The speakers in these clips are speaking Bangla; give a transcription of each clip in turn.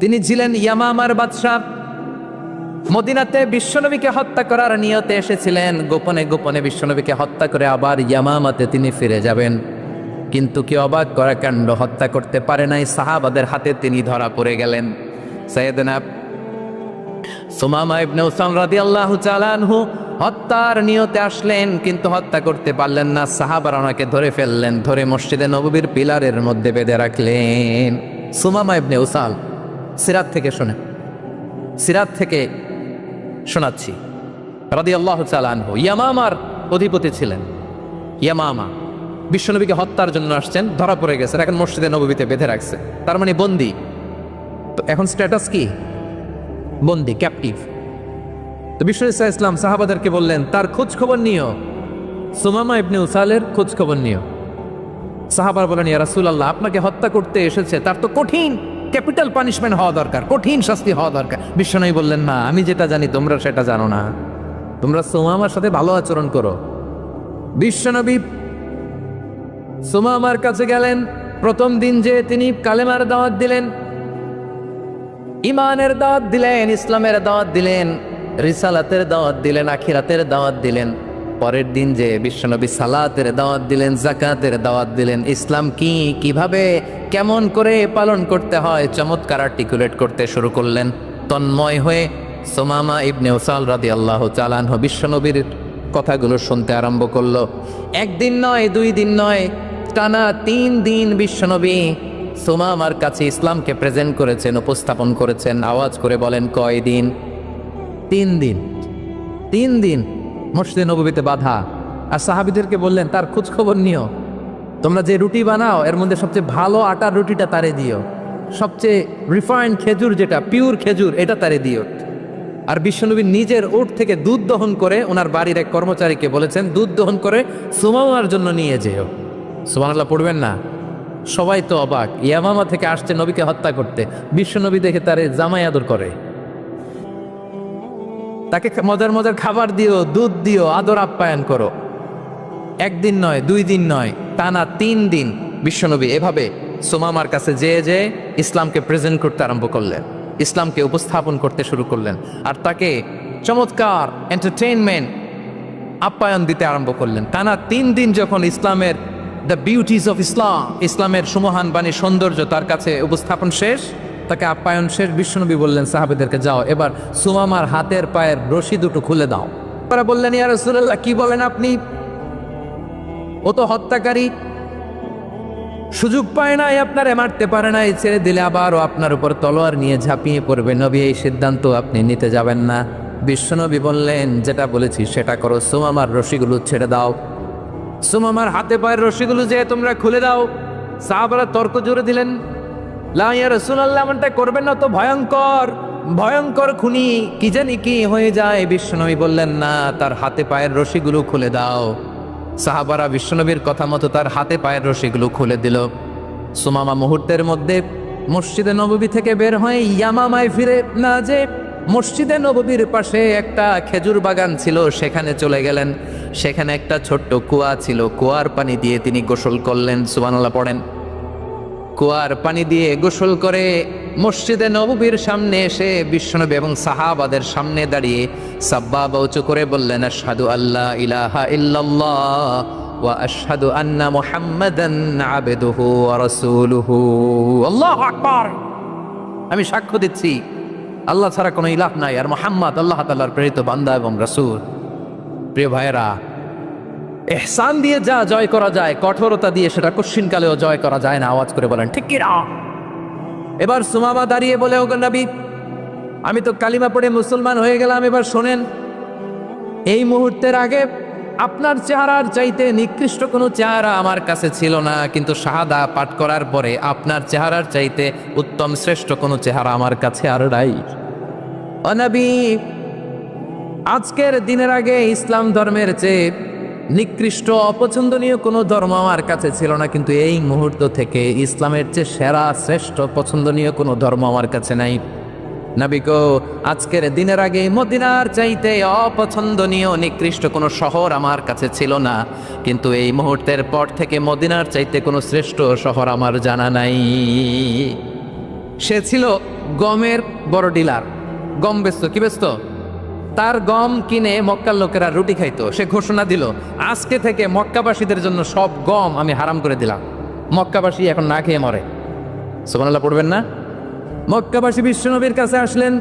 তিনি ছিলেন ইয়ামামার বাদশা। মদিনাতে বিশ্বনবীকে হত্যা করার নিয়তে এসেছিলেন। গোপনে গোপনে বিশ্বনবীকে হত্যা করে আবার ইয়ামামাতে তিনি ফিরে যাবেন। কিন্তু কি অবাক করা কাণ্ড, হত্যা করতে পারে নাই, সাহাবাদের হাতে তিনি ধরা পড়ে গেলেন। সাইয়েদনা সুমামা ইবনে উসাল রাদিয়াল্লাহু তাআলা আনহু হত্যার নিয়তে আসলেন, কিন্তু হত্যা করতে পারলেন না। সাহাবারা ওনাকে ধরে ফেললেন, ধরে মসজিদে নববীর পিলারের মধ্যে বেঁধে রাখলেন। সুমামা ইবনে উসাল, সিরাত থেকে শোনেন, সিরাত থেকে শোনাচ্ছি, রাদিয়াল্লাহু তাআলা আনহু ইয়ামামার অধিপতি ছিলেন। ইয়ামামা বিশ্বনবীকে হত্যার জন্য আসছেন, ধরা পড়ে গেছেন, এখন মসজিদে নববীতে বেঁধে রাখছে, তার মানে বন্দী। তো এখন স্ট্যাটাস কি? বন্দী, ক্যাপটিভ। তো বিশ্ব ইসলাম সাহাবাদেরকে বললেন তার খোঁজ খবর নিও, সুমামা ইবনে উসালের খোঁজ খবর নিও। সাহাবার বলেন, ইয়া রাসূলুল্লাহ, আপনাকে হত্যা করতে এসেছে, তার তো কঠিন ক্যাপিটাল পানিশমেন্ট হওয়া দরকার, কঠিন শাস্তি হওয়া দরকার। বিশ্বনবী বললেন, না, আমি যেটা জানি তোমরা সেটা জানো না, তোমরা সুমামার সাথে ভালো আচরণ করো। বিশ্বনবী সুমামার কাছে গেলেন। প্রথম দিন যে তিনি কালেমার দাওয়াত দিলেন, ইমানের দাওয়াত দিলেন, ইসলামের দাওয়াত দিলেন, রিসালাতের দাওয়াত দিলেন, আখিরাতের দাওয়াত দিলেন। পরের দিন যে বিশ্বনবী সালাতের দাওয়াত দিলেন, যাকাতের দাওয়াত দিলেন, ইসলাম কি, কিভাবে, কেমন করে পালন করতে হয় চমৎকার আর্টিকুলেট করতে শুরু করলেন। তন্ময় হয়ে সুমামা ইবনে উসাল রাদিয়াল্লাহু তাআলা আনহু বিশ্বনবীর কথাগুলো শুনতে আরম্ভ করলো। একদিন নয়, 2 দিন নয়, টানা 3 দিন বিশ্বনবী সুমামার কাছে ইসলামকে প্রেজেন্ট করেছেন, উপস্থাপন করেছেন। আওয়াজ করে বলেন, কয় দিন? 3 দিন। 3 দিন মসজিদে নববীতে বাধা। আর সাহাবীদেরকে বললেন তার খোঁজ খবর নিও, তোমরা যে রুটি বানাও এর মধ্যে সবচেয়ে ভালো আটার রুটিটা তারে দিও, সবচেয়ে রিফাইন্ড খেজুর, যেটা পিওর খেজুর, এটা তারে দিও। আর বিশ্বনবী নিজের উট থেকে দুধ দহন করে ওনার বাড়ির এক কর্মচারীকে বলেছেন দুধ দহন করে সুমামার জন্য নিয়ে যেও। সুবহানাল্লাহ পড়বেন না? সবাই তো অবাক, ইয়ামামা থেকে আসছে নবীকে হত্যা করতে, বিশ্বনবী দেখে তারে জামাই আদর করে, তাকে মজার মজার খাবার দিও, দুধ দিও, আদর আপ্যায়ন করো। 1 দিন নয়, 2 দিন নয়, টানা 3 দিন বিশ্বনবী এভাবে সুমামার কাছে যেয়ে ইসলামকে প্রেজেন্ট করতে আরম্ভ করলেন, ইসলামকে উপস্থাপন করতে শুরু করলেন। আর তাকে চমৎকার এন্টারটেইনমেন্ট আপ্যায়ন দিতে আরম্ভ করলেন। টানা 3 দিন যখন ইসলামের দ্য বিউটিজ অফ ইসলাম, ইসলামের সুমহান বাণী, সৌন্দর্য তার কাছে উপস্থাপন শেষ, তাকে আপ্যায়ন শেষ, বিশ্বনবী বললেন সাহাবীদেরকে, যাও এবার সুমামার হাতের পায়ের রশি দুটো খুলে দাও। তারা বললেন, ইয়া রাসূলুল্লাহ, কি বলেন আপনি? ও তো হত্যাকারী, সুযোগ পায় নাই, আপনারে মারতে পারে নাই, ছেড়ে দিলে আবারও আপনার উপর তলোয়ার নিয়ে ঝাঁপিয়ে পড়বে। নবী, এই সিদ্ধান্ত আপনি নিতে যাবেন না। বিশ্বনবী বললেন, যেটা বলেছি সেটা করো, সুমামার রশিগুলো ছেড়ে দাও, সুমামার হাতে পায়ের রশিগুলো যে তোমরা খুলে দাও। সাহাবারা তর্ক জুড়ে দিলেন, লা ইয়া রাসূলুল্লাহ, এমনটা করবেন না, তো ভয়ঙ্কর ভয়ঙ্কর খুনি, কি জানি কি হয়ে যায়। বিশ্বনবী বললেন, না, তার হাতে পায়ের রশিগুলো খুলে দাও। সাহাবারা বিশ্বনবীর কথা মতো তার হাতে পায়ের রশিগুলো খুলে দিল। সুমামা মুহূর্তের মধ্যে মসজিদে নববী থেকে বের হয়ে ইয়ামামায় ফিরে না যে মসজিদে নববীর পাশে একটা খেজুর বাগান ছিল সেখানে চলে গেলেন। সেখানে একটা ছোট্ট কুয়া ছিল, কুয়ার পানি দিয়ে তিনি গোসল করলেন। সুবহানাল্লাহ পড়েন। কুয়ার পানি দিয়ে গোসল করে মসজিদে নববীর সামনে এসে বিশ্বনবী এবং সাহাবাদের সামনে দাঁড়িয়ে সাব্বাবা উঁচু করে বললেন, আশহাদু আল্লা ইলাহা ইল্লাল্লাহ ওয়া আশহাদু আন্না মুহাম্মাদান আবদুহু ওয়া রাসূলুহু। আল্লাহু আকবার, আমি সাক্ষ্য দিচ্ছি আল্লাহ ছাড়া কোনো ইলাহ নাই, আর মুহাম্মদ আল্লাহ তাআলার প্রেরিত বান্দা এবং রাসূল। প্রিয় ভাইয়েরা, ইহসান দিয়ে যা জয় করা যায়, কঠোরতা দিয়ে সেটা কশিনকালেও জয় করা যায় না। আওয়াজ করে বলেন, ঠিক কি না? এবার সুমামা দাঁড়িয়ে বলে, ওগো নবী, আমি তো কালিমা পড়ে মুসলমান হয়ে গেলাম, এবার শোনেন, এই মুহূর্তের আগে আপনার চেহারার চাইতে নিকৃষ্ট কোনো চেহারা আমার কাছে ছিল না, কিন্তু শাহাদা পাঠ করার পরে আপনার চেহারার চাইতে উত্তম শ্রেষ্ঠ কোনো চেহারা আমার কাছে আর নাই। ও নবী, আজকের দিনের আগে ইসলাম ধর্মের চেয়ে নিকৃষ্ট অপছন্দনীয় কোনো ধর্ম আমার কাছে ছিল না, কিন্তু এই মুহূর্ত থেকে ইসলামের চেয়ে সেরা শ্রেষ্ঠ পছন্দনীয় কোনো ধর্ম আমার কাছে নাই। নবী গো, আজকের দিনের আগে মদিনার চাইতে অপছন্দনীয় নিকৃষ্ট কোনো শহর আমার কাছে ছিল না, কিন্তু এই মুহূর্তের পর থেকে মদিনার চাইতে কোনো শ্রেষ্ঠ শহর আমার জানা নাই। সে ছিল গমের বড় ডিলার, গম বেচতো। কি বেচতো? তার গম কিনে মক্কার লোকেরা রুটি খাইতো। সে ঘোষণা দিল, আজকে থেকে মক্কাবাসীদের জন্য সব গম আমি হারাম করে দিলাম, মক্কাবাসী এখন না খেয়ে মরে। সুবহানাল্লাহ পড়বেন না? মক্কাবাসী বিশ্বনবীর কাছে আসলেন,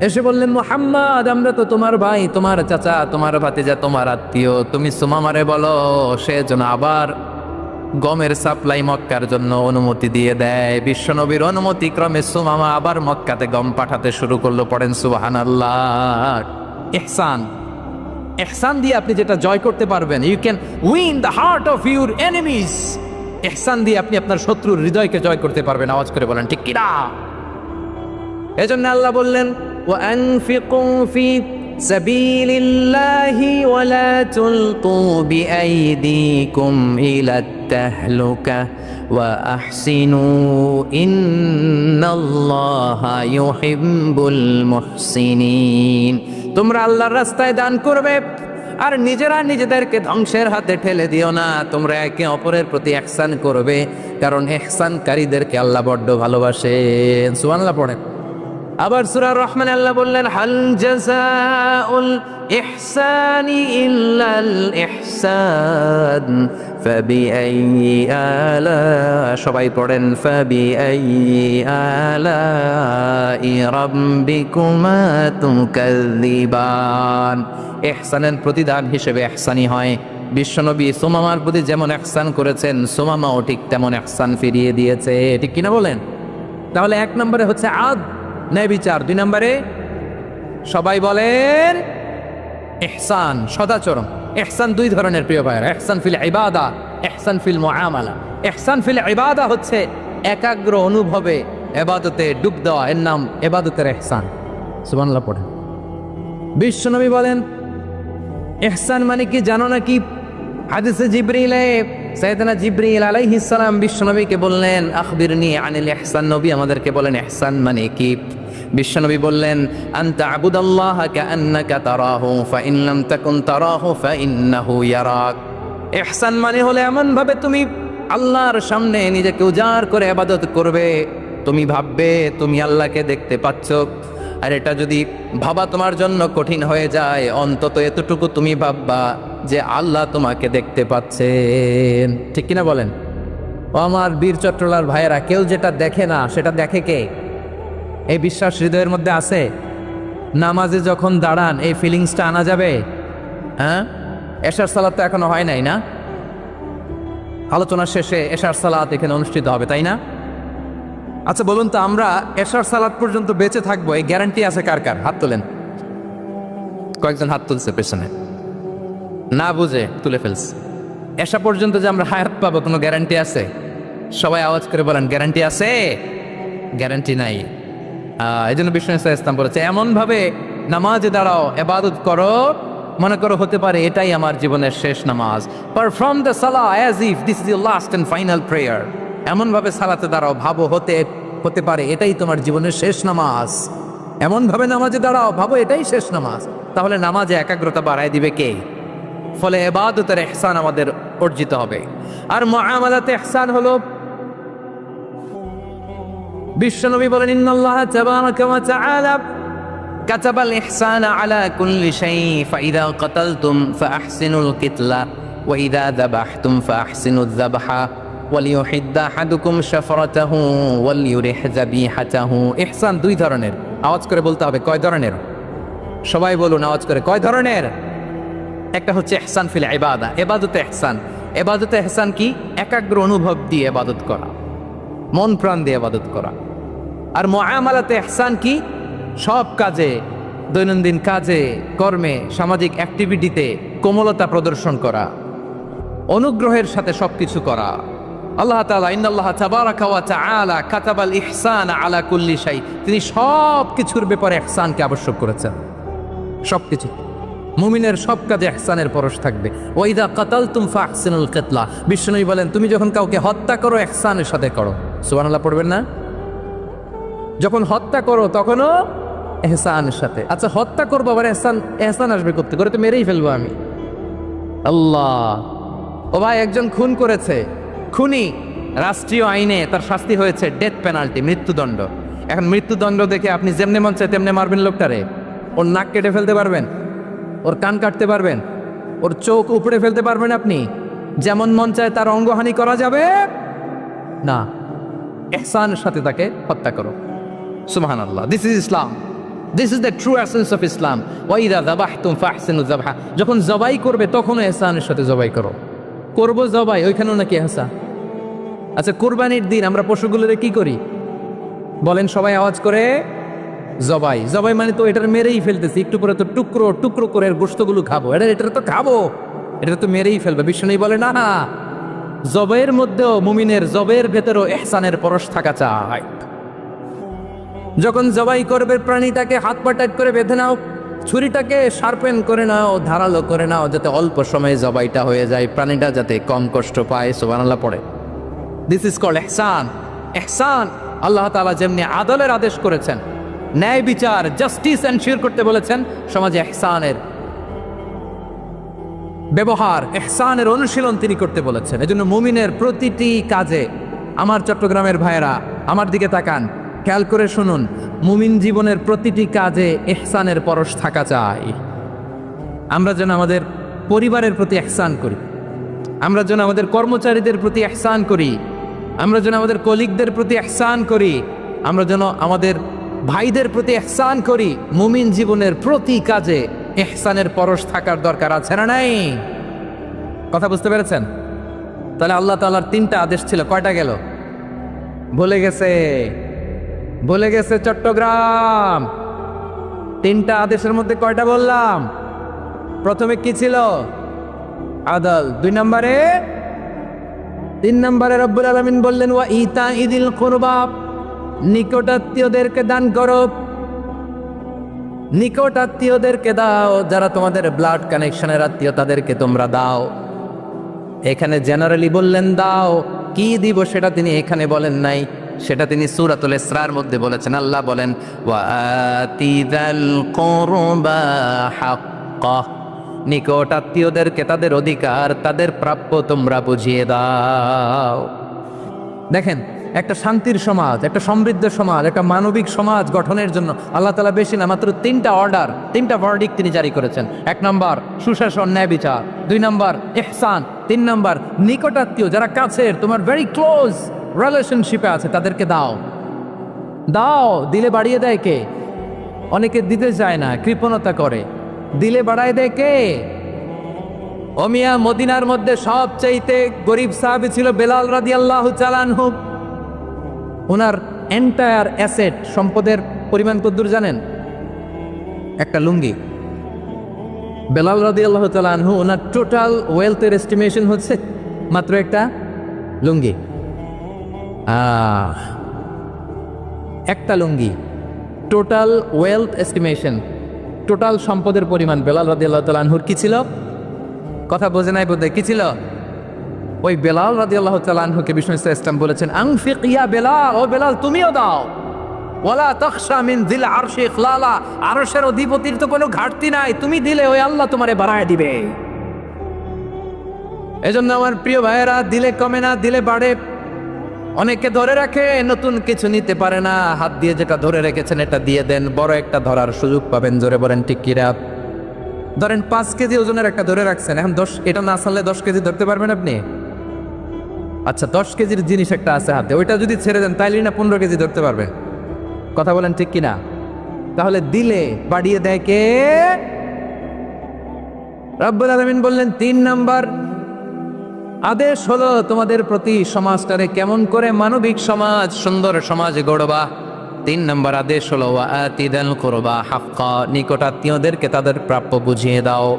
এসে বললেন, মুহাম্মদ, আমরা তো তোমার ভাই, তোমার চাচা, তোমার ভাতিজা, তোমার আত্মীয়, তুমি সুমামারে বলো সে যেন আবার গমের সাপ্লাই মক্কার জন্য অনুমতি দিয়ে দেয়। বিশ্বনবীর অনুমতি ক্রমে সুমামা আবার মক্কাতে গম পাঠাতে শুরু করলো। পড়েন সুবহানাল্লাহ। ইহসান, ইহসান দিয়ে আপনি যেটা জয় করতে পারবেন, you can win the heart of your enemies. ইহসান দিয়ে আপনি আপনার শত্রুর হৃদয়কে জয় করতে পারবেন। আওয়াজ করে বলেন ঠিক কিনা? এজন্য আল্লাহ বললেন, ওয়ানফিকু ফি সাবিলিল্লাহি ওয়ালা তুলকু বিআইদিকুম ইলাত তাহলুকা ওয়া আহসিনু ইন্নাল্লাহা ইউহিব্বুল মুহসিনিন। তোমরা আল্লাহর রাস্তায় দান করবে আর নিজেরা নিজেদেরকে ধ্বংসের হাতে ঠেলে দিও না। তোমরা একে অপরের প্রতি ইহসান করবে, কারণ ইহসানকারীদেরকে আল্লাহ বড্ড ভালোবাসেন। সুবহানাল্লাহ পড়েন। আবার সূরা রহমান আল্লাহ বললেন, হাল জাযাউল ইহসানি ইল্লাল ইহসান ফাবিআইয়ি আলা, সবাই পড়েন, ফাবিআইয়ি আলাই রাব্বিকুমা তুকাযযিবান। ইহসানের প্রতিদান হিসেবে ইহসানি হয়। বিশ্বনবী সুমামার প্রতি যেমন ইহসান করেছেন, সুমামাও ঠিক তেমন ইহসান ফিরিয়ে দিয়েছে। ঠিক কিনা বলেন? তাহলে এক নম্বরে হচ্ছে ন্যায় বিচার, 2 নম্বরে সবাই বলেন ইহসান, সদাচরণ। ইহসান 2 ধরনের প্রিয় ভাইরা, ইহসান ফিল ইবাদা, ইহসান ফিল মুআমালা। ইহসান ফিল ইবাদা হচ্ছে একাগ্র অনুভবে ইবাদতে ডুব দেওয়া, এর নাম ইবাদতের ইহসান। সুবহানাল্লাহ পড়েন। বিশ্বনবী বলেন ইহসান মানে কি জানো নাকি? হাদিসে জিবরিলে সাইয়েদনা জিবরিল আলাইহিস সালাম বিশ্বনবীকে বললেন, আখবিরনি আনিল ইহসান। নবী আমাদেরকে বলেন ইহসান মানে কি? বিশ্বনবী বললেন, আনতা আবুদাল্লাহা কাআন্নাকা তারাহু ফাইন লাম তাকুন তারাহু ফাইন্নাহু ইয়ারাক। ইহসান মানে হলো এমন ভাবে তুমি আল্লাহর সামনে নিজেকে উজাড় করে ইবাদত করবে, তুমি ভাববে তুমি আল্লাহকে দেখতে পাচ্ছ। আর এটা যদি ভাবা তোমার জন্য কঠিন হয়ে যায়, অন্তত এতটুকু তুমি ভাববা যে আল্লাহ তোমাকে দেখতে পাচ্ছেন। ঠিক কিনা বলেন? ও আমার বীর চট্টলার ভাইয়েরা, কেউ যেটা দেখে না সেটা দেখে কে? এই বিশ্বাস হৃদয়ের মধ্যে আছে? নামাজে যখন দাঁড়ান এই ফিলিংসটা আনা যাবে? হ্যাঁ, এশার সালাত তো এখনো হয় নাই না? আলোচনা শেষে এশার সালাত এখানে অনুষ্ঠিত হবে, তাই না? আচ্ছা বলুন তো, আমরা এশার সালাত পর্যন্ত বেঁচে থাকবো এই গ্যারান্টি আছে কার কার? হাত তোলেন। কয়েকজন হাত তুলছে পেছনে, না বুঝে তুলে ফেলছে। এশা পর্যন্ত যে আমরা হায়াত পাবো কোনো গ্যারান্টি আছে? সবাই আওয়াজ করে বলেন, গ্যারান্টি আছে? গ্যারান্টি নাই। এই জন্য বিষ্ণু ইসলাম বলেছে, এমন ভাবে নামাজে দাঁড়াও, ইবাদত করো, মনে করো হতে পারে এটাই আমার জীবনের শেষ নামাজ। পারফর্ম দ্য সালাহ as if this is your last and final prayer. এমন ভাবে সালাতে দাঁড়াও, ভাবো হতে পারে এটাই তোমার জীবনের শেষ নামাজ। এমন ভাবে নামাজে দাঁড়াও, ভাবো এটাই শেষ নামাজ। তাহলে নামাজে একাগ্রতা বাড়ায় দিবে কে? ফলে ইবাদতের ইহসান আমাদের অর্জিত হবে। আর মুআমালাতে ইহসান হলো, বিশ্বনবী বলেন, ইন্নাল্লাহা তাবারাকা ওয়া তাআলা কাতাবাল ইহসানা আলা কুল্লি শাই ফাইদা কাতালতুম ফাআহসিনুল কিতলা ওয়া ইযা যাবাহতুম ফাআহসিনুয যাবহা ওয়ালিউহিদ্দা আহাদুকুম শাফরাতাহু ওয়ালিউরিহ যাবিহাতাহু। ইহসান 2 ধরনের। আওয়াজ করে বলতে হবে, কয় ধরনের? সবাই বলুন আওয়াজ করে, কয় ধরনের? একটা হচ্ছে ইহসান ফিল ইবাদা, ইবাদতে ইহসান। ইবাদতে ইহসান কি? একাগ্র অনুভব দিয়ে ইবাদত করা, মন প্রাণ দিয়ে ইবাদত করা। আর মুআমালাতে ইহসান কি? সব কাজে, দৈনন্দিন কাজে, কর্মে, সামাজিক অ্যাক্টিভিটিতে কোমলতা প্রদর্শন করা, অনুগ্রহের সাথে সবকিছু করা। আল্লাহ তাআলা, ইন্নাল্লাহা তাবারাকা ওয়া তাআলা কাতাবাল ইহসানা আলা কুল্লি শাই, তিনি সব কিছুর ব্যাপারে ইহসানকে আবশ্যক করেছেন। সবকিছু, মুমিনের সব কাজে ইহসানের পরশ থাকবে। ওয়া ইযা কাতালতুম ফাহসিনুল কিতলা, বিশ্বনবী বলেন তুমি যখন কাউকে হত্যা করো ইহসানের সাথে করো। সুবহানাল্লাহ পড়বেন না? যখন হত্যা করো তখনও ইহসানের সাথে। আচ্ছা হত্যা করবো আবার ইহসান আসবে করতে করে, তো মেরেই ফেলবো আমি। আল্লাহ, ও ভাই একজন খুন করেছে, খুনি, রাষ্ট্রীয় আইনে তার শাস্তি হয়েছে ডেথ পেনাল্টি, মৃত্যুদণ্ড। এখন মৃত্যুদণ্ড দেখে আপনি যেমনে মন চায় তেমনে মারবেন লোকটারে? ওর নাক কেটে ফেলতে পারবেন? ওর কান কাটতে পারবেন? ওর চোখ উপড়ে ফেলতে পারবেন আপনি? যেমন মন চায় তার অঙ্গহানি করা যাবে না। ইহসানের সাথে তাকে হত্যা করো। সুবহানাল্লাহ, this is Islam, this is the true essence of Islam. ওয়াইদা যাবাহতুম ফাহসিনু যাবহা, যখন জবাই করবে তখনও ইহসানের সাথে জবাই করো। করবো জবাই, ওইখানেও নাকি ইহসান। আচ্ছা, কুরবানির দিন আমরা পশুগুলোরে কি করি বলেন সবাই আওয়াজ করে? জবাই। জবাই মানে তো এটার মেরেই ফেলতেছি, একটু পরে তো টুকরো টুকরো করে গোশতগুলো খাবো, এটা তো খাবো, এটা তো মেরেই ফেলবে। বিষ্ণু বলে না, জবাইয়ের মধ্যেও মুমিনের জবের ভেতরেও ইহসানের পরশ থাকা চাই। যখন জবাই করবে প্রাণীটাকে হাত পা টাইট করে বেঁধে নাও, ছুরিটাকে শার্পেন করে নাও, ধারালো করে নাও, যাতে অল্প সময়ে জবাইটা হয়ে যায়, প্রাণীটা যাতে কম কষ্ট পায়। সুবহানাল্লাহ পড়ে। দিস ইজ কল্ড ইহসান। ইহসান আল্লাহ তাআলা যেমনি আদলের আদেশ করেছেন, ন্যায় বিচার জাস্টিস এনশিওর করতে বলেছেন, সমাজে ইহসানের ব্যবহার, ইহসানের অনুশীলন তিনি করতে বলেছেন। এজন্য মুমিনের প্রতিটি কাজে, আমার চট্টগ্রামের ভাইয়েরা আমার দিকে তাকান, খেয়াল করে শুনুন, মুমিন জীবনের প্রতিটি কাজে ইহসানের পরশ থাকা চাই। আমরা যেন আমাদের পরিবারের প্রতি ইহসান করি, আমরা যেন আমাদের কর্মচারীদের প্রতি ইহসান করি, আমরা যেন আমাদের কলিগদের প্রতি ইহসান করি, আমরা যেন আমাদের ভাইদের প্রতি ইহসান করি। মুমিন জীবনের প্রতি কাজে ইহসানের পরশ থাকার দরকার আছে না নাই? কথা বুঝতে পেরেছেন? তাহলে আল্লাহ তাআলার তিনটা আদেশ ছিল, কয়টা গেল? ভুলে গেছে, ভুলে গেছে চট্টগ্রাম। তিনটা আদেশের মধ্যে কয়টা বললাম? প্রথমে কি ছিল? আদল। তিন নম্বরে রব্বুল আলামিন বললেন ওয়া ইতাইদিল কুরবা, নিকটাত্মীয়দেরকে দান করো। নিকটাত্মীয়দেরকে দাও, যারা তোমাদের ব্লাড কানেকশনের আত্মীয় তাদেরকে তোমরা দাও। এখানে জেনারেলি বললেন দাও, কি দিব সেটা তিনি এখানে বলেন নাই, সেটা তিনি সূরাতুল ইসরার মধ্যে বলেছেন। আল্লাহ বলেন ওয়া আতিযাল কুরবা হাক্কা, নিকট আত্মীয়দেরকে তাদের অধিকার, তাদের প্রাপ্য তোমরা বুঝিয়ে দাও। দেখেন, একটা শান্তির সমাজ, একটা সমৃদ্ধ সমাজ, একটা মানবিক সমাজ গঠনের জন্য আল্লাহ তাআলা বেশি না, মাত্র তিনটা অর্ডার, তিনটা ভার্ডিক্ট তিনি জারি করেছেন। 1 নম্বর সুশাসন, ন্যায় বিচার। 2 নম্বর ইহসান। 3 নম্বর নিকটাত্মীয়, যারা কাছের, তোমার ভেরি ক্লোজ রিলেশনশিপে আছে, তাদেরকে দাও। দাও, দিলে বাড়িয়ে দেয় কে? অনেকে দিতে চায় না, কৃপণতা করে। দিলে বাড়ায় দেয় কে? ও মিয়া, মদিনার মধ্যে সবচাইতে গরিব সাহাবী ছিল বেলাল রাদিয়াল্লাহু তাআলা আনহু। ওনার এন্টায়ার অ্যাসেট, সম্পদের পরিমাণ কতদূর জানেন? একটা লুঙ্গি। বেলাল রাদিয়াল্লাহু তাআলা আনহু, ওনার টোটাল ওয়েলথের এস্টিমেশন হচ্ছে মাত্র একটা লুঙ্গি। একটা লুঙ্গি, টোটাল ওয়েলথ এস্টিমেশন, টোটাল সম্পদের পরিমাণ বেলাল রাদিয়াল্লাহু তাআলা আনহুর কি ছিল? কথা বোঝে নাই বোধহয়। কি ছিল? ওই বেলাল রাদিয়াল্লাহু তাআলা আনহুকে বিষ্ণু ইসলাম বলেছেন, আনফিক ইয়া বেলাল, ও বেলাল তুমিও দাও। ওয়ালা তাখশা মিন যিল আরশি ইখলালা, আরশের অধিপতির তো কোনো ঘাটতি নাই, তুমি দিলে ওই আল্লাহ তোমারে বাড়ায় দিবে। এজন্য আমার প্রিয় ভাইয়েরা, দিলে কমে না, দিলে বাড়ে। অনেকে ধরে রাখে, নতুন কিছু নিতে পারে না, হাত দিয়ে যেটা ধরে রেখেছেন এটা দিয়ে দেন, বড় একটা ধরার সুযোগ পাবেন। জোরে বলেন ঠিক কিনা? ধরেন 5 কেজি ওজনের একটা ধরে রাখছেন, এখন 10, এটা না ছাড়লে 10 কেজি ধরতে পারবেন আপনি? আচ্ছা, 10 কেজির জিনিস একটা আছে হাতে, ওইটা যদি ছেড়ে দেন তাইলে না 15 কেজি ধরতে পারবেন। কথা বলেন ঠিক কিনা? তাহলে দিলে বাড়িয়ে দেয় কে? রব্বুল আলামিন বললেন 3 নাম্বার আদেশ হলো তোমাদের প্রতি সমাজটারে কেমন করে মানবিক সমাজ, সুন্দর সমাজ গড়বা। 3 নম্বর আদেশ হলো ওয়া আতিদাল কুরবা হাক্কা, নিকটাত্মীয়দেরকে তাদের প্রাপ্য বুঝিয়ে দাও।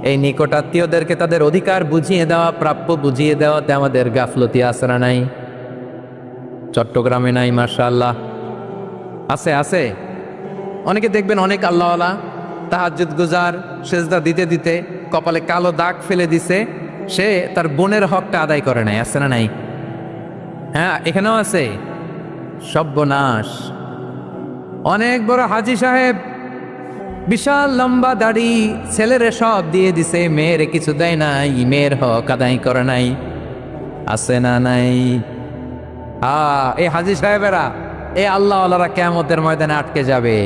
এই নিকটাত্মীয়দেরকে তাদের অধিকার বুঝিয়ে দেওয়া, প্রাপ্য বুঝিয়ে দেওয়াতে আমাদের গাফলতি আছে না নাই? চট্টগ্রামে নাই? মাশাআল্লাহ আছে, আছে। অনেকে দেখবেন অনেক আল্লাহওয়ালা, তাহাজ্জুদ গুজার, সেজদা দিতে দিতে কপালে কালো দাগ ফেলে দিছে, সে তার বোনের হকটা আদায় করে নাই। আছে না নাই? হ্যাঁ, এখানেও আছে। সর্বনাশ। অনেক বড় হাজী সাহেব, বিশাল লম্বা দাড়ি, ছেলেরে সব দিয়ে দিছে, মেয়েরে কিছু দেয় নাই, মেয়ের হক আদায় করে নাই। আছে না নাই? এই হাজী সাহেবেরা এই আল্লাহ আল্লাহরা কিয়ামতের ময়দানে আটকে যাবে।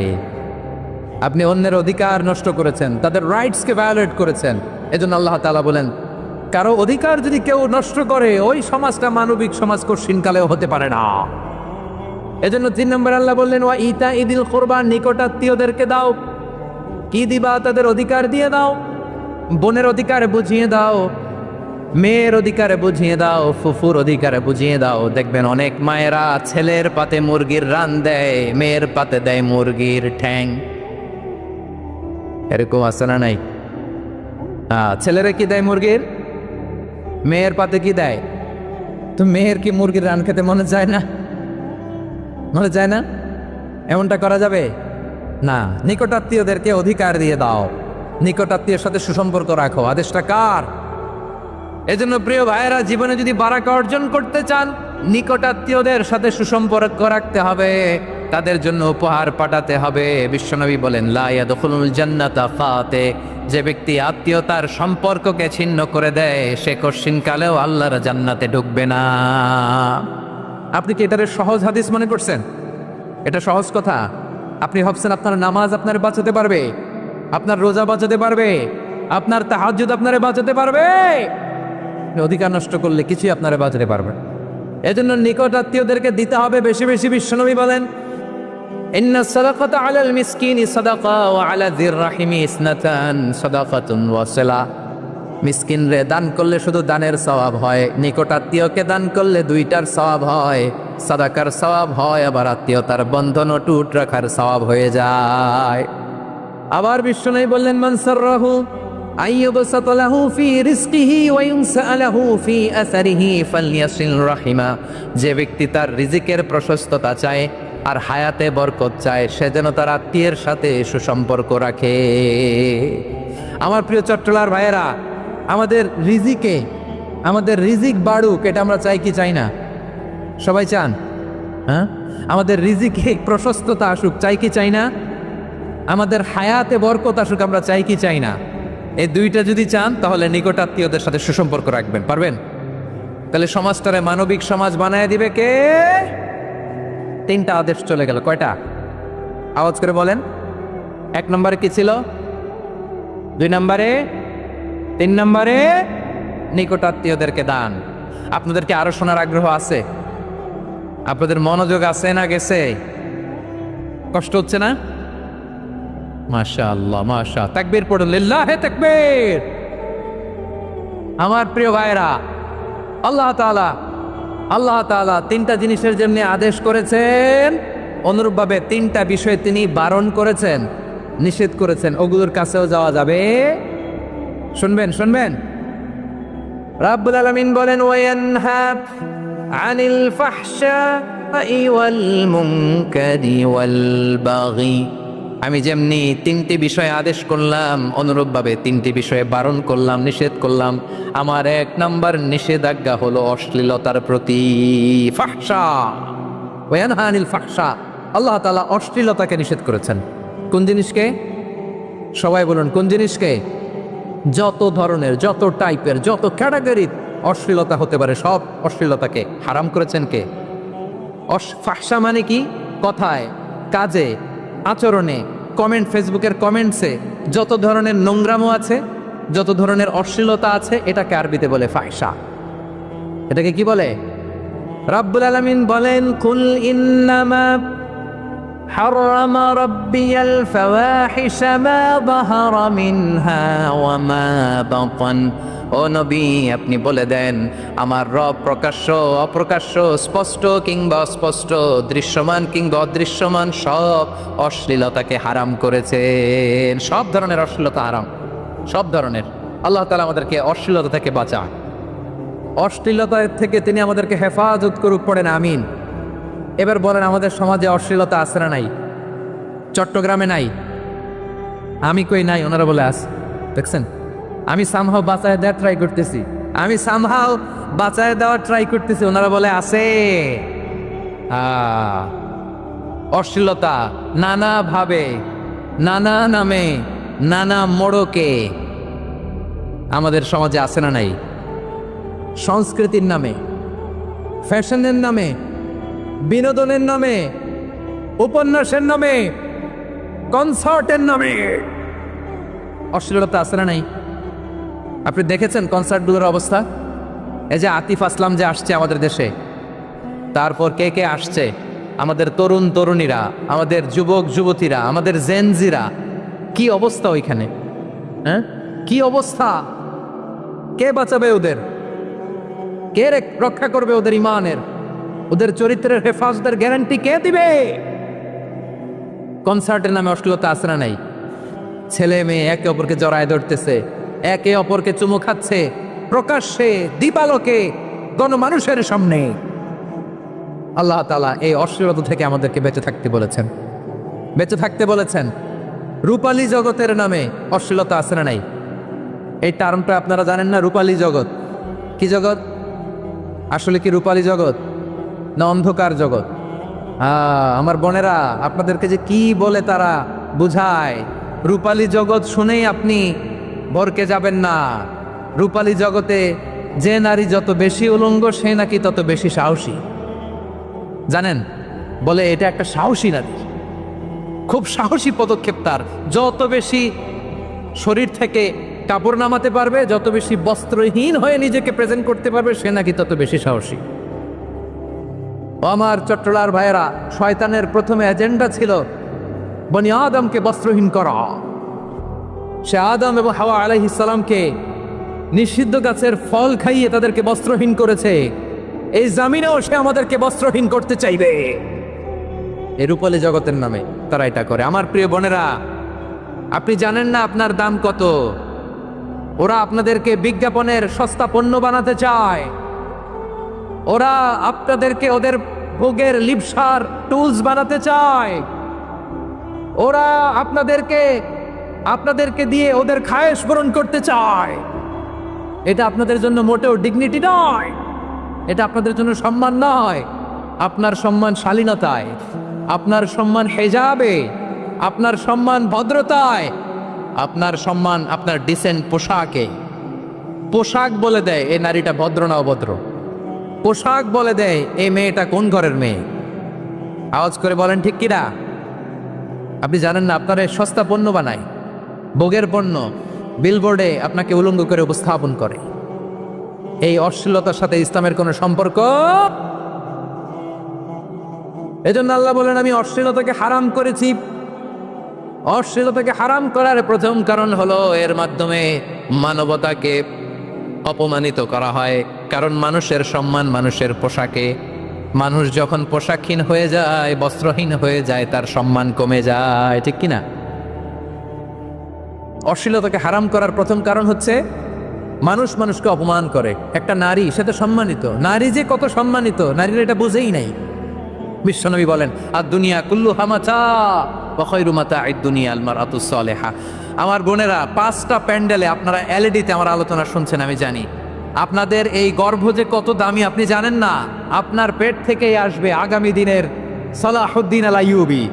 আপনি অন্যের অধিকার নষ্ট করেছেন, তাদের রাইটসকে ভায়োলেট করেছেন। এজন্য আল্লাহ তাআলা বলেন, কারো অধিকার যদি কেউ নষ্ট করে, ওই সমাজটা মানবিক সমাজ কঠিনকালেও হতে পারে না। এজন্য 3 নম্বর আল্লাহ বললেন, ওয়া ইতা ইদিল কুরবান, নিকটাত্মীয়দেরকে দাও। কি দিবা? তাদের অধিকার দিয়ে দাও। বোনের অধিকার বুঝিয়ে দাও, মেয়ের অধিকারে বুঝিয়ে দাও, ফুফুর অধিকারে বুঝিয়ে দাও। দেখবেন অনেক মায়েরা ছেলের পাতে মুরগির রান দেয়, মেয়ের পাতে দেয় মুরগির ঠ্যাং। এরকম আছে না নাই? ছেলেরা কি দেয়? মুরগির। মেয়ের পাতে কি দেয়? তো মেয়ের কি মুরগির রান খেতে মনে যায় না? মনে যায় না? এমনটা করা যাবে না। নিকটাত্মীয়দেরকে অধিকার দিয়ে দাও, নিকটাত্মীয়ের সাথে সুসম্পর্ক রাখো। আদেশটা কার? এজন্য প্রিয় ভাইয়েরা, জীবনে যদি বারাকা অর্জন করতে চান, নিকটাত্মীয়দের সাথে সুসম্পর্ক রাখতে হবে, তাদের জন্য উপহার পাঠাতে হবে। বিশ্বনবী বলেন, লা ইয়াদখুলুল জান্নাতা ফাতে, যে ব্যক্তি আত্মীয়তার সম্পর্ককে ছিন্ন করে দেয়, সে কঠিনকালেও আল্লাহর জান্নাতে ঢুকবে না। আপনি কি এটারে সহজ হাদিস মনে করছেন? এটা সহজ কথা? আপনি ভাবছেন আপনার নামাজ আপনার বাঁচাতে পারবে, আপনার রোজা বাঁচাতে পারবে, আপনার তাহাজ্জুদ আপনারে বাঁচাতে পারবে? অধিকার নষ্ট করলে কিছুই আপনারে বাঁচাতে পারবে। এজন্য নিকট আত্মীয়দেরকে দিতে হবে বেশি বেশি। বিশ্বনবী বলেন, ইন্না সাদাকাতা আলাল মিসকিনি সাদাকা ওয়া আলা যির রাহিমি ইসনাতান সাদাকাতুন ওয়া সিলা। মিসকিনরে দান করলে শুধু দানের সওয়াব হয়, নিকট আত্মীয়কে দান করলে 2টার সওয়াব হয়। সাদাকার সওয়াব হয়, আবার আত্মীয়তার বন্ধন অটুট রাখার সওয়াব হয়ে যায়। আবার বিশ্বনবী বললেন, মান সাররাহু আইয়ুবসাতা লাহু ফি রিজকিহি ওয়া ইউনসা লাহু ফি আসারিহি ফালইয়াসিল রাহিমা। যে ব্যক্তি তার রিজিকের প্রশস্ততা চায় আর হায়াতে বরকত চায়, সে যেন তার আত্মীয়ের সাথে সুসম্পর্ক রাখে। আমার প্রিয় চট্টলার ভাইয়েরা, আমাদের রিজিক বাড়ুক, এটা আমরা চাই কি চাই না? সবাই চান? হ্যাঁ, আমাদের রিজিকে প্রশস্ততা আসুক, চাই কি চাই না? আমাদের হায়াতে বরকত আসুক, আমরা চাই কি চাই না? এই 2টা যদি চান, তাহলে নিকট আত্মীয়দের সাথে সুসম্পর্ক রাখবেন। পারবেন? তাহলে সমাজটারে মানবিক সমাজ বানায় দিবে কে? 3টা আদেশ চলে গেল। কয়টা? আওয়াজ করে বলেন। 1 নম্বরে কি ছিল? 2 নম্বরে, 3 নম্বরে নিকট আত্মীয়দেরকে দান। আপনাদেরকে আরো শোনার আগ্রহ আছে? আপনাদের মনোযোগ আছে না গেছে? কষ্ট হচ্ছে না? মাশাআল্লাহ, মাশা। তাকবীর পড়ুন, লিল্লাহে তাকবীর। আমার প্রিয় ভাইরা, আল্লাহ তাআলা 3টা জিনিসের জন্য আদেশ করেছেন, অনুরূপভাবে 3টা বিষয়ে তিনি বারণ করেছেন, নিষেধ করেছেন। ওগুলোর কাছেও যাওয়া যাবে। শুনবেন। রাব্বুল আলামিন বলেন, ওয়ায়ানহা আনিল ফাহশাই ওয়াল মুনকারি ওয়াল বাগি। আমি যেমনি 3টি বিষয়ে আদেশ করলাম, অনুরূপভাবে 3টি বিষয়ে বারণ করলাম, নিষেধ করলাম। আমার 1 নম্বর নিষেধাজ্ঞা হলো অশ্লীলতার প্রতি। ফাহশা, ওয়ায়ানহা আনিল ফাহশা। আল্লাহ তাআলা অশ্লীলতাকে নিষেধ করেছেন। কোন জিনিসকে? সবাই বলুন, কোন জিনিসকে? যত ধরনের, যত টাইপের, যত ক্যাটাগরির অশ্লীলতা হতে পারে, সব অশ্লীলতাকে হারাম করেছেন কে? ফাহশা মানে কি? কথায়, কাজে, আচরণে, কমেন্ট, ফেসবুকের কমেন্টসে যত ধরনের নোংরামো আছে, যত ধরনের অশ্লীলতা আছে, এটাকে আরবিতে বলে ফাহশা। এটাকে কি বলে? রাব্বুল আলামিন বলেন, কুল ইন্নামা حرم ربي الفواحش ما ظهر منها وما بطن। ও নবী, আপনি বলে দেন, আমার রব প্রকাশ্য অপ্রকাশ্য, স্পষ্ট কিংবা অস্পষ্ট, দৃশ্যমান কিংবা অদৃশ্যমান সব অশ্লীলতাকে হারাম করেছেন। সব ধরনের অশ্লীলতা হারাম, সব ধরনের। আল্লাহ তাআলা আমাদেরকে অশ্লীলতা থেকে বাঁচান, অশ্লীলতা থেকে তিনি আমাদেরকে হেফাজত করুক। পড়েন আমিন। এবার বলেন, আমাদের সমাজে অশ্লীলতা আছে না নাই? চট্টগ্রামে নাই? আমি কই নাই, ওনারা বলে আছে। দেখছেন, আমি সামহাও বাঁচায় দেওয়ার ট্রাই করতেছি, ওনারা বলে আছে। অশ্লীলতা নানা ভাবে, নানা নামে, নানা মোড়কে আমাদের সমাজে আছে না নাই? সংস্কৃতির নামে, ফ্যাশনের নামে, বিনোদনের নামে উপন্যাসের নামে, কনসার্টের নামে অশ্লীলতা আছে না নাই? আপনি দেখেছেন কনসার্টগুলোর অবস্থা? এই যে আতিফ আসলাম যে আসছে আমাদের দেশে, তারপর কে কে আসছে, আমাদের তরুণ তরুণীরা, আমাদের যুবক যুবতীরা, আমাদের জেনজিরা, কি অবস্থা ওইখানে? হ্যাঁ, কি অবস্থা? কে বাঁচাবে ওদের? কে রক্ষা করবে ওদের ইমানের, ওদের চরিত্রের হেফাজতের গ্যারান্টি কে দিবে? কনসার্টের নামে অশ্লীলতা আছে না নাই? ছেলে মেয়ে একে অপরকে জড়ায় ধরতেছে, একে অপরকে চুমু খাচ্ছে প্রকাশ্যে, দীপালোকে, গণমানুষের সামনে। আল্লাহ তাআলা এই অশ্লীলতা থেকে আমাদেরকে বেঁচে থাকতে বলেছেন, বেঁচে থাকতে বলেছেন। রূপালী জগতের নামে অশ্লীলতা আছে না নাই? এই টার্মটা আপনারা জানেন না? রূপালী জগৎ কি জগৎ? আসলে কি রূপালী জগৎ না অন্ধকার জগৎ? আমার বোনেরা, আপনাদেরকে যে কি বলে তারা বুঝায়, রূপালী জগৎ শুনেই আপনি ভরকে যাবেন না। রূপালী জগতে যে নারী যত বেশি উলঙ্গ সে নাকি তত বেশি সাহসী। জানেন, বলে এটা একটা সাহসী নারী, খুব সাহসী পদক্ষেপ তার। যত বেশি শরীর থেকে কাপড় নামাতে পারবে, যত বেশি বস্ত্রহীন হয়ে নিজেকে প্রেজেন্ট করতে পারবে, সে নাকি তত বেশি সাহসী। আমার চট্টলার ভাইয়েরা, শয়তানের প্রথমে এজেন্ডা ছিল বনি আদমকে বস্ত্রহীন করা। সে আদম এবং হাওয়া আলাইহিস সালামকে নিষিদ্ধ গাছের ফল খাইয়ে তাদেরকে বস্ত্রহীন করেছে। এই জামিনেও সে আমাদেরকে বস্ত্রহীন করতে চাইবে। এই রূপালী জগতের নামে তারা এটা করে। আমার প্রিয় বোনেরা, আপনি জানেন না আপনার দাম কত? ওরা আপনাদেরকে বিজ্ঞাপনের সস্তা পণ্য বানাতে চায়। ওরা আপনাদেরকে ওদের ভোগের লিপসার টুলস বানাতে চায়। ওরা আপনাদেরকে দিয়ে ওদের খায়েশ পূরণ করতে চায়। এটা আপনাদের জন্য মোটেও ডিগনিটি নয়, এটা আপনাদের জন্য সম্মান নয়। আপনার সম্মান শালীনতায়, আপনার সম্মান হেজাবে, আপনার সম্মান ভদ্রতায়, আপনার সম্মান আপনার ডিসেন্ট পোশাকে। পোশাক বলে দেয় এই নারীটা ভদ্র না অভদ্র। পোশাক বলে দেয় এই মেয়েটা কোন ঘরের মেয়ে। আওয়াজ করে বলেন ঠিক কিনা? আপনি জানেন না আপনার এই সস্তা পণ্য বানায়, ভোগের পণ্য, বিলবোর্ডে আপনাকে উলঙ্গ করে উপস্থাপন করে। এই অশ্লীলতার সাথে ইসলামের কোনো সম্পর্ক। এজন্য আল্লাহ বলেন, আমি অশ্লীলতাকে হারাম করেছি। অশ্লীলতাকে হারাম করার প্রথম কারণ হলো এর মাধ্যমে মানবতাকে অপমানিত করা হয়। কারণ মানুষের সম্মান মানুষের পোশাকে। মানুষ যখন পোশাকহীন হয়ে যায়, বস্ত্রহীন হয়ে যায়, তার সম্মান কমে যায়, ঠিক কিনা? অশ্লীলতাকে হারাম করার প্রথম কারণ হচ্ছে মানুষ মানুষকে অপমান করে। একটা নারী, সে তো সম্মানিত। নারী যে কত সম্মানিত, নারীরা এটা বুঝেই নাই। বিশ্বনবী বলেন, আর দুনিয়া কুল্লুহা মাতা ওয়া খায়রু মাতা'আদ দুনিয়া আল মারআতুস সালিহা। আমার বোনেরা, 5টা প্যান্ডেলে আপনারা এলইডিতে আমার আলোচনা শুনছেন, আমি জানি। আপনাদের এই গর্ভ যে কত দামি আপনি জানেন না। আপনার পেট থেকেই আসবে আগামী দিনের সালাহুদ্দিন আল আইয়ুবী।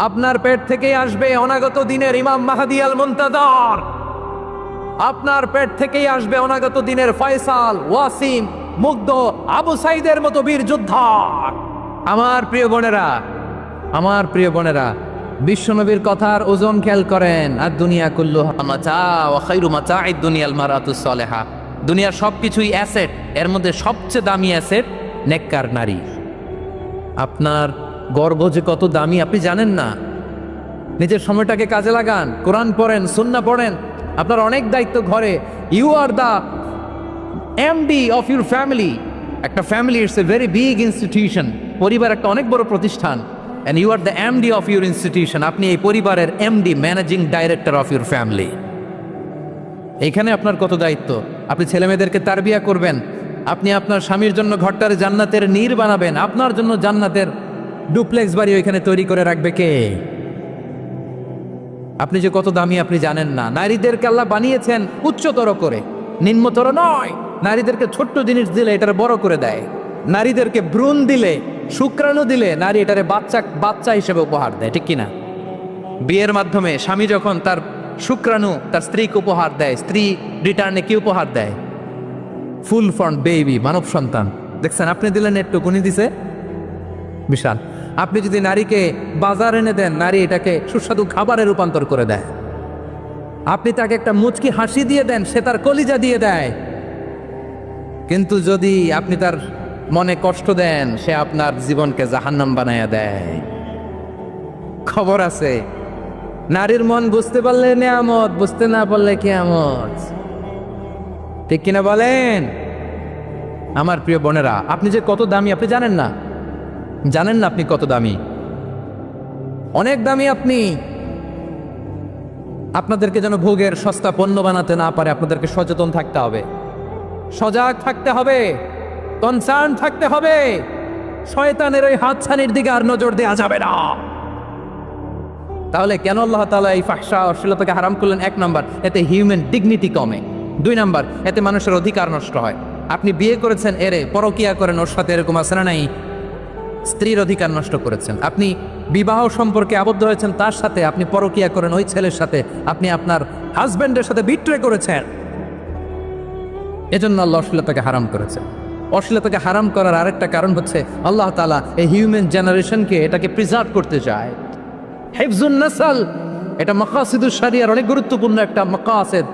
আপনার পেট থেকেই আসবে অনাগত দিনের ইমাম মাহদী আল মুনতাজার। আপনার পেট থেকেই আসবে অনাগত দিনের ফয়সাল, ওয়াসিম, মুগ্ধ, আবু সাইদের মতো বীর যোদ্ধা। আমার প্রিয় বোনেরা, আমার প্রিয় বোনেরা, বিশ্বনবীর কথার ওজন খেয়াল করেন। আর দুনিয়া কুল্লুহা মাতা ওয়া খায়রু মাতা'আদ দুনিয়া আল মারআতুস সালিহা। দুনিয়ার সবকিছুই অ্যাসেট, এর মধ্যে সবচেয়ে দামি অ্যাসেট নেককার নারী। আপনার গর্ভ যে কত দামি আপনি জানেন না। নিজের সময়টাকে কাজে লাগান, কোরআন পড়েন, সুন্নাহ পড়েন। আপনার অনেক দায়িত্ব ঘরে। You are the MD of your family. একটা family it's a very big institution. পরিবার একটা অনেক বড় প্রতিষ্ঠান। And you are the MD of your institution. আপনি এই পরিবারের MD, managing director of your family. এইখানে আপনার কত দায়িত্ব। আপনি ছেলেমেয়েদেরকে তারবিয়া করবেন। আপনি আপনার স্বামীর জন্য ঘরটার জান্নাতের নীড় বানাবেন। আপনার জন্য জান্নাতের ডুপ্লেক্স বাড়ি ওইখানে তৈরি করে রাখবে কে? আপনি যে কত দামি আপনি জানেন না। নারীদেরকে আল্লাহ বানিয়েছেন উচ্চতর করে, নিম্নতর নয়। নারীদেরকে ছোট্ট জিনিস দিলে এটারে বড় করে দেয়। নারীদেরকে ভ্রূণ দিলে, শুক্রাণু দিলে নারী এটারে বাচ্চা হিসেবে উপহার দেয়, ঠিক কিনা? বিয়ের মাধ্যমে স্বামী যখন তার শুক্রাণু তার স্ত্রীকে উপহার দেয়, স্ত্রী রিটার্নে কি উপহার দেয়? ফুল ফর্ম বেবি, মানব সন্তান। দেখছেন, আপনি দিলেন একটু, উনি দিছে বিশাল। আপনি যদি নারীকে বাজার এনে দেন, নারী এটাকে সুস্বাদু খাবারে রূপান্তর করে দেয়। আপনি তাকে একটা মুচকি হাসি দিয়ে দেন, সে তার কলিজা দিয়ে দেয়। কিন্তু যদি আপনি তার মনে কষ্ট দেন, সে আপনার জীবনকে জাহান্নাম বানায়া দেয়। খবর আছে, নারীর মন বুঝতে পারলে নেয়ামত, বুঝতে না পারলে কিয়ামত। ঠিক কিনা বলেন? আমার প্রিয় বোনেরা, আপনি যে কত দামি আপনি জানেন না। জানেন না আপনি কত দামি? অনেক দামি আপনি। আপনাদেরকে যেন ভোগের সস্তা পণ্য বানাতে না পারে, আপনাদেরকে সচেতন থাকতে হবে, সজাগ থাকতে হবে, কনসার্ন থাকতে হবে। শয়তানের ওই হাতছানির দিকে আর নজর দেওয়া যাবে না। তাহলে কেন আল্লাহ তাআলা এই ফাহশা অশ্লীলতাকে হারাম করলেন? 1 নাম্বার, এতে হিউম্যান ডিগনিটি কমে। 2 নাম্বার, এতে মানুষের অধিকার নষ্ট হয়। আপনি বিয়ে করেছেন, এরে পরকিয়া করেন, ওর সাথে এরকম আছে না নাই? স্ত্রীর অধিকার নষ্ট করেছেন। আপনি বিবাহ সম্পর্কে আবদ্ধ হয়েছেন, তার সাথে আপনি পরকিয়া করেন ওই ছেলের সাথে, আপনি আপনার হাজবেন্ডের সাথে বিট্রে করেছেন। এজন্য আল্লাহ অশ্লীলতাকে হারাম করেছেন। অশ্লীলতাকে হারাম করার আরেকটা কারণ হচ্ছে আল্লাহ তাআলা এই হিউম্যান জেনারেশনকে এটাকে প্রিজার্ভ করতে চায়। হিফজুন নাসল, এটা মাকাসিদুশ শরিয়ার অনেক গুরুত্বপূর্ণ একটা মাকাসিদ,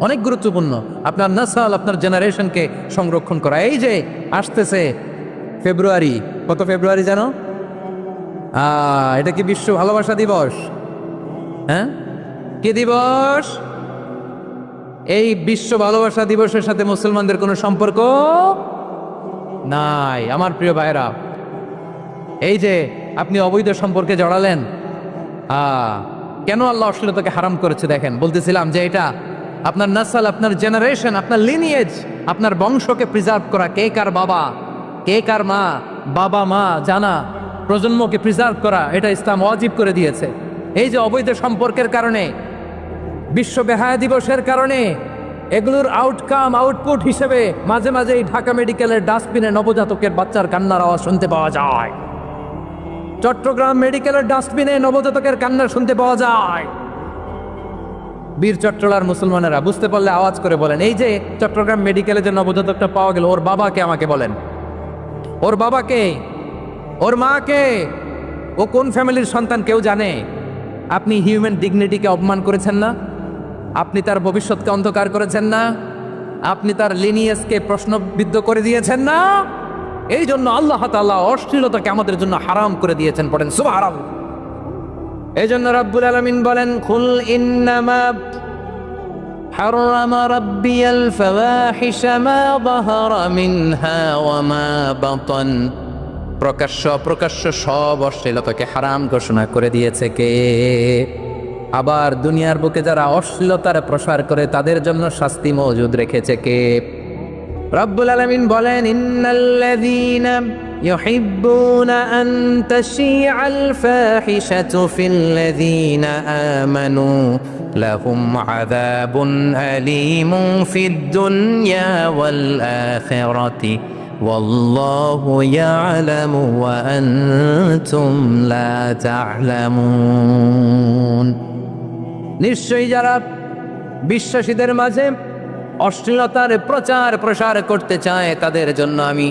অনেক গুরুত্বপূর্ণ। আপনার নাসল, আপনার জেনারেশনকে সংরক্ষণ করা। এই যে আসতেছে ফেব্রুয়ারি, কত ফেব্রুয়ারি জানো? এটা কি বিশ্ব ভালোবাসা দিবস? হ্যাঁ, কি দিবস? এই বিশ্ব ভালোবাসা দিবসের সাথে মুসলমানদের কোনো সম্পর্ক নাই। আমার প্রিয় ভাইরা, এই যে আপনি অবৈধ সম্পর্কে জড়ালেন, কেন আল্লাহ অশ্লীলতাকে হারাম করেছে দেখেন। বলতেছিলাম যে এটা আপনার নাসল, আপনার জেনারেশন, আপনার লিনিয়েজ, আপনার বংশকে প্রিজার্ভ করা। কে কার বাবা, কে কার মা, বাবা মা জানা, প্রজন্মকে প্রিজার্ভ করা, এটা ইসলাম ওয়াজিব করে দিয়েছে। এই যে অবৈধ সম্পর্কের কারণে, বিশ্ব বেহায়া দিবসের কারণে, এগুলোর আউটকাম, আউটপুট হিসেবে মাঝে মাঝে এই ঢাকা মেডিকেলের ডাস্টবিনে নবজাতকের বাচ্চার কান্নার আওয়াজ শুনতে পাওয়া যায়। চট্টগ্রাম মেডিকেলের ডাস্টবিনে নবজাতকের কান্না শুনতে পাওয়া যায়। বীর চট্টলার মুসলমানেরা বুঝতে পারলে আওয়াজ করে বলেন, এই যে চট্টগ্রাম মেডিকেলে যে নবজাতকটা পাওয়া গেল, ওর বাবাকে আমাকে বলেন, ওর বাবাকে, ওর মাকে, ও কোন ফ্যামিলির সন্তান কেউ জানে? আপনি হিউম্যান ডিগনিটিকে অপমান করেছেন না? আপনি তার ভবিষ্যৎকে অন্ধকার করেছেন না? আপনি তার লিনিয়েজকে প্রশ্নবিদ্ধ করে দিয়েছেন না? এই জন্য আল্লাহ তাআলা অশ্লীলতাকে আমাদের জন্য হারাম করে দিয়েছেন। পড়েন সুবহানাল্লাহ। এই জন্য রাব্বুল আলামিন বলেন, কুল ইন্নামা হারামা রাব্বিয়াল ফাওয়াহিশা মা যাহারা মিনহা ওয়া মা বাতান। প্রকাশ্য অপ্রকাশ্য সব অশ্লীলতাকে হারাম ঘোষণা করে দিয়েছে কে? আবার দুনিয়ার বুকে যারা অশ্লীলতার প্রসার করে তাদের জন্য শাস্তি মজুদ রেখেছে কে? রব্বুল আলামিন বলেন, ইন্নাল্লাযীনা ইউহিব্বুনা আন তাশিআল ফাহিশাতু ফিল্লাযীনা আমানু লাহুম আযাবুন আলীমুন ফিদ দুনিয়া ওয়াল আখিরাতি ওয়াল্লাহু ইয়ালামু ওয়া আনতুম লা তা'লামুন। নিশ্চয়ই যারা বিশ্বাসীদের মাঝে অশ্লীলতার প্রচার প্রসার করতে চায় তাদের জন্য আমি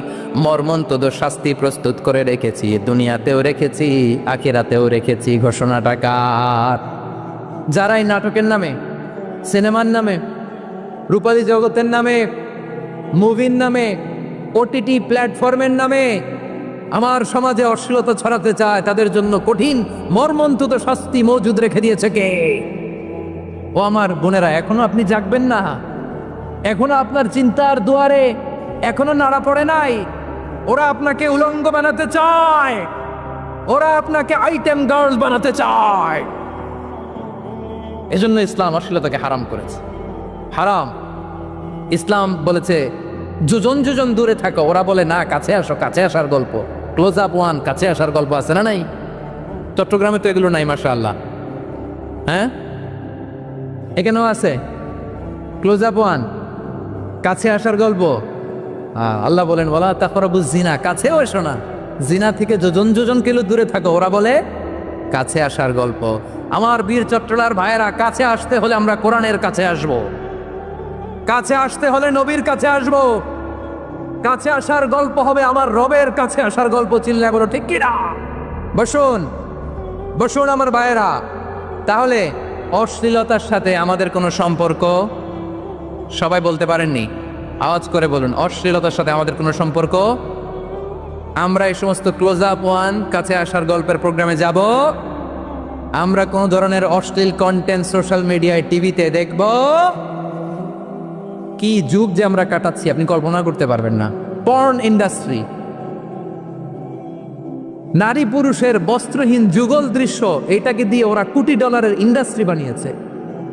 মর্মন্তুদ শাস্তি প্রস্তুত করে রেখেছি, দুনিয়াতেও রেখেছি, আখিরাতেও রেখেছি। ঘোষণাটা কার? যারাই নাটকের নামে, সিনেমার নামে, রূপালী জগতের নামে, মুভির নামে, ওটিটি প্ল্যাটফর্মের নামে আমার সমাজে অশ্লীলতা ছড়াতে চায় তাদের জন্য কঠিন মর্মন্তুদ শাস্তি মজুদ রেখে দিয়েছে কে? ও আমার বোনেরা, এখনো আপনি জাগবেন না? এখনো আপনার চিন্তার দুয়ারে এখনো নাড়া পড়ে নাই? ওরা আপনাকে উলঙ্গ বানাতে চায়, ওরা আপনাকে আইটেম গার্লস বানাতে চায়। এজন্য ইসলাম অশ্লীলতাকে হারাম করেছে। হারাম। ইসলাম বলেছে যোজন যোজন দূরে থাকো, ওরা বলে না কাছে আসো, কাছে আসার গল্প, ক্লোজ আপ ওয়ান, কাছে আসার গল্প আছে না নাই? চট্টগ্রামে তো এগুলো নাই মাশাআল্লাহ। হ্যাঁ, এখানেও আছে ক্লোজ আপ ওয়ান, কাছে আসার গল্প। আল্লাহ বলেন, ওয়ালা তাকরাবুজ জিনা, কাছেও এসো না, জিনা থেকে যোজন যোজন কিলো দূরে থাকো, ওরা বলে কাছে আসার গল্প। আমার বীর চট্টলার ভাইয়েরা, কাছে আসতে হলে আমরা কোরআনের কাছে আসব, কাছে আসতে হলে নবীর কাছে আসব, কাছে আসার গল্প হবে আমার রবের কাছে আসার গল্প। চিল্লায় বলো ঠিক কিনা? বসুন বসুন আমার ভাইয়েরা। তাহলে অশ্লীলতার সাথে আমাদের কোনো সম্পর্ক? সবাই বলতে পারেননি, আওয়াজ করে বলুন, অশ্লীলতার সাথে আমাদের কোনো সম্পর্ক? আমরা এই সমস্ত ক্লোজ আপ ওয়ান, কাছে আসার গল্পের প্রোগ্রামে যাব? আমরা কোনো ধরনের অশ্লীল কন্টেন্ট সোশ্যাল মিডিয়ায়, টিভিতে দেখব? কি যুগ যে আমরা কাটাচ্ছি আপনি কল্পনা করতে পারবেন না। পর্ন ইন্ডাস্ট্রি, নারী পুরুষের বস্ত্রহীন যুগল দৃশ্য, এটাকে দিয়ে ওরা কোটি ডলারের ইন্ডাস্ট্রি বানিয়েছে।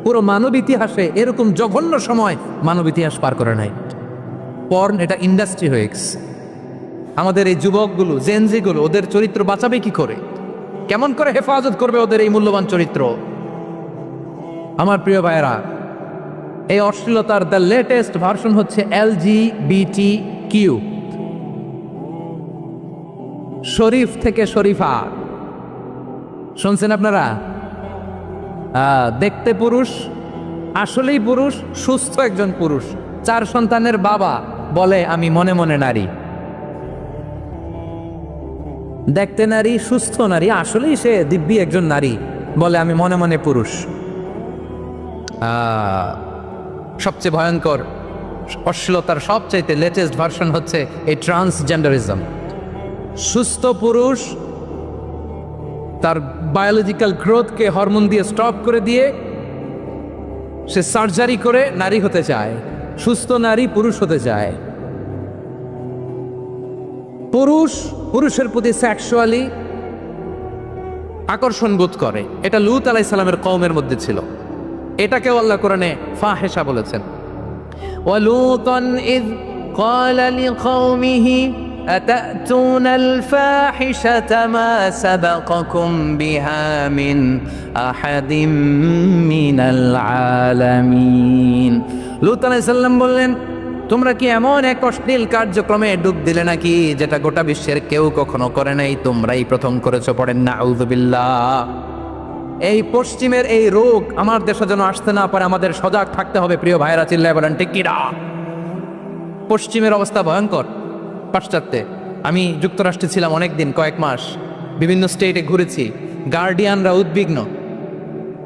পুরো মানব ইতিহাসে এরকম জঘন্য সময় মানব ইতিহাস পার করে নাই। পর্ন এটা ইন্ডাস্ট্রি হয়ে গেছে। আমাদের এই যুবকগুলো, জেনজিগুলো, ওদের চরিত্র বাঁচাবে কি করে? কেমন করে হেফাজত করবে ওদের এই মূল্যবান চরিত্র? আমার প্রিয় ভাইয়েরা, এই অশ্লীলতার দ্য লেটেস্ট ভার্সন হচ্ছে LGBTQ, শরীফ থেকে শরীফা। শুনছেন আপনারা? দেখতে পুরুষ, আসলেই পুরুষ, সুস্থ একজন পুরুষ, 4 সন্তানের বাবা, বলে আমি মনে মনে নারী। দেখতে নারী, সুস্থ নারী, আসলেই সে দিব্যি একজন নারী, বলে আমি মনে মনে পুরুষ। সবচেয়ে ভয়ঙ্কর অশ্লীলতার সবচাইতে লেটেস্ট ভার্সন হচ্ছে এই ট্রান্সজেন্ডারিজম। সুস্থ পুরুষ তার বায়োলজিক্যাল গ্রোথকে হরমোন দিয়ে স্টপ করে দিয়ে সে সার্জারি করে নারী হতে চায়। সুস্থ নারী পুরুষ হতে চায়। পুরুষ পুরুষের প্রতি সেক্সুয়ালি আকর্ষণ বোধ করে। এটা লূত আলাইহিস সালামের কওমের মধ্যে ছিল। এটাকেও আল্লাহ কোরআনে ফাহেশা বলেছেন। ওয়ালুতান ইয ক্বালা লিকওমিহি আতাতুনাল ফাহিশাতা মা সাবাকাকুম বিহা মিন আহাদিম মিনাল আলামিন। লূত আলাইহিস সালাম বললেন, তোমরা কি এমন এক অশ্লীল কার্যক্রমে ডুব দিলে নাকি যেটা গোটা বিশ্বের কেউ কখনো করে নাই? তোমরাই প্রথম করেছো। পড়েন নাউযুবিল্লাহ। এই পশ্চিমের এই রোগ আমার দেশে যেন আসতে না পারে, আমাদের সজাগ থাকতে হবে। প্রিয় ভাইরা, চিল্লায় বলেন ঠিক কিনা? পশ্চিমের অবস্থা ভয়ঙ্কর। পাশ্চাত্যে, আমি যুক্তরাষ্ট্রে ছিলাম অনেকদিন, কয়েক মাস, বিভিন্ন স্টেটে ঘুরেছি। গার্ডিয়ানরা উদ্বিগ্ন।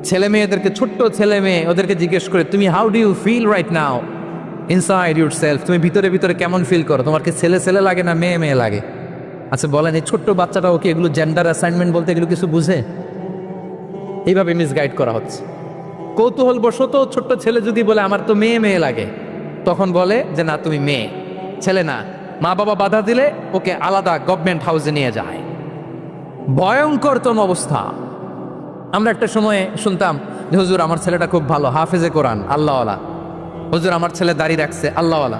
ছেলে মেয়েদেরকে, ছোট্ট ছেলে মেয়ে, ওদেরকে জিজ্ঞেস করে, তুমি how do you feel right now inside yourself? তুমি ভিতরে ভিতরে কেমন ফিল করো? তোমার কি ছেলে ছেলে লাগে না মেয়ে মেয়ে লাগে? আচ্ছা বলেন, এই ছোট্ট বাচ্চাটা ওকে এগুলো জেন্ডার অ্যাসাইনমেন্ট বলতে এগুলো কিছু বুঝে? এইভাবে মিসগাইড করা হচ্ছে। কৌতূহল বশত ছোট্ট ছেলে যদি বলে আমার তো মেয়ে মেয়ে লাগে, তখন বলে যে না তুমি মেয়ে, ছেলে না। মা বাবা বাধা দিলে ওকে আলাদা গভর্নমেন্ট হাউসে নিয়ে যায়। ভয়ঙ্করতম অবস্থা। আমরা একটা সময়ে শুনতাম যে হুজুর আমার ছেলেটা খুব ভালো, হাফেজে কোরআন, আল্লাহওয়ালা। হুজুর আমার ছেলে দাড়ি রাখছে, আল্লাহওয়ালা।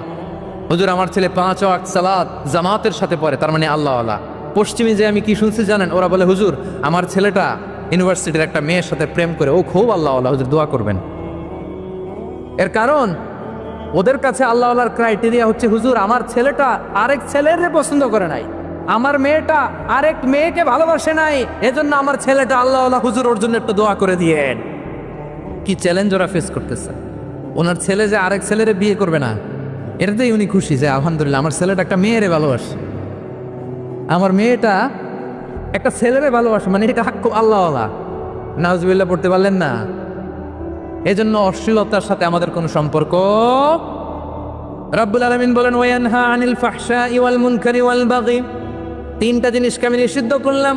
হুজুর আমার ছেলে 5 ওয়াক্ত সালাত জামাতের সাথে পড়ে, তার মানে আল্লাহওয়ালা। পশ্চিমে যে আমি কি শুনছি জানেন? ওরা বলে হুজুর আমার ছেলেটা ইউনিভার্সিটির একটা মেয়ের সাথে প্রেম করে, ও খুব আল্লাহওয়ালা, হুজুর দোয়া করবেন। এর কারণ ওদের কাছে আল্লাহওয়ালার ক্রাইটেরিয়া হচ্ছে হুজুর আমার ছেলেটা আরেক ছেলের পছন্দ করে নাই, আমার মেয়েটা আরেক মেয়েকে ভালোবাসে নাই, এজন্য আমার ছেলেটা আল্লাহওয়ালা, হুজুর ওর জন্য একটু দোয়া করে দিয়েন। কি চ্যালেঞ্জ ওরা ফেস করতেছে। ওনার ছেলে যে আরেক ছেলেরে বিয়ে করবে না, এটাতেই উনি খুশি যে আলহামদুলিল্লাহ আমার ছেলেটা একটা মেয়েরে ভালোবাসে, আমার মেয়েটা একটা ছেলেরে ভালোবাসে, মানে এটা হাক্কু আল্লাহওয়ালা। নাউজুবিল্লাহ পড়তে পারলেন না? এজন্য অশ্লীলতার সাথে আমাদের কোনো সম্পর্ক। রাব্বুল আলামিন বলেন ওয়ায়ানহা আনিল ফাহশাই ওয়াল মুনকারি ওয়াল বাগি। 3টা জিনিসকে আমি নিষিদ্ধ করলাম।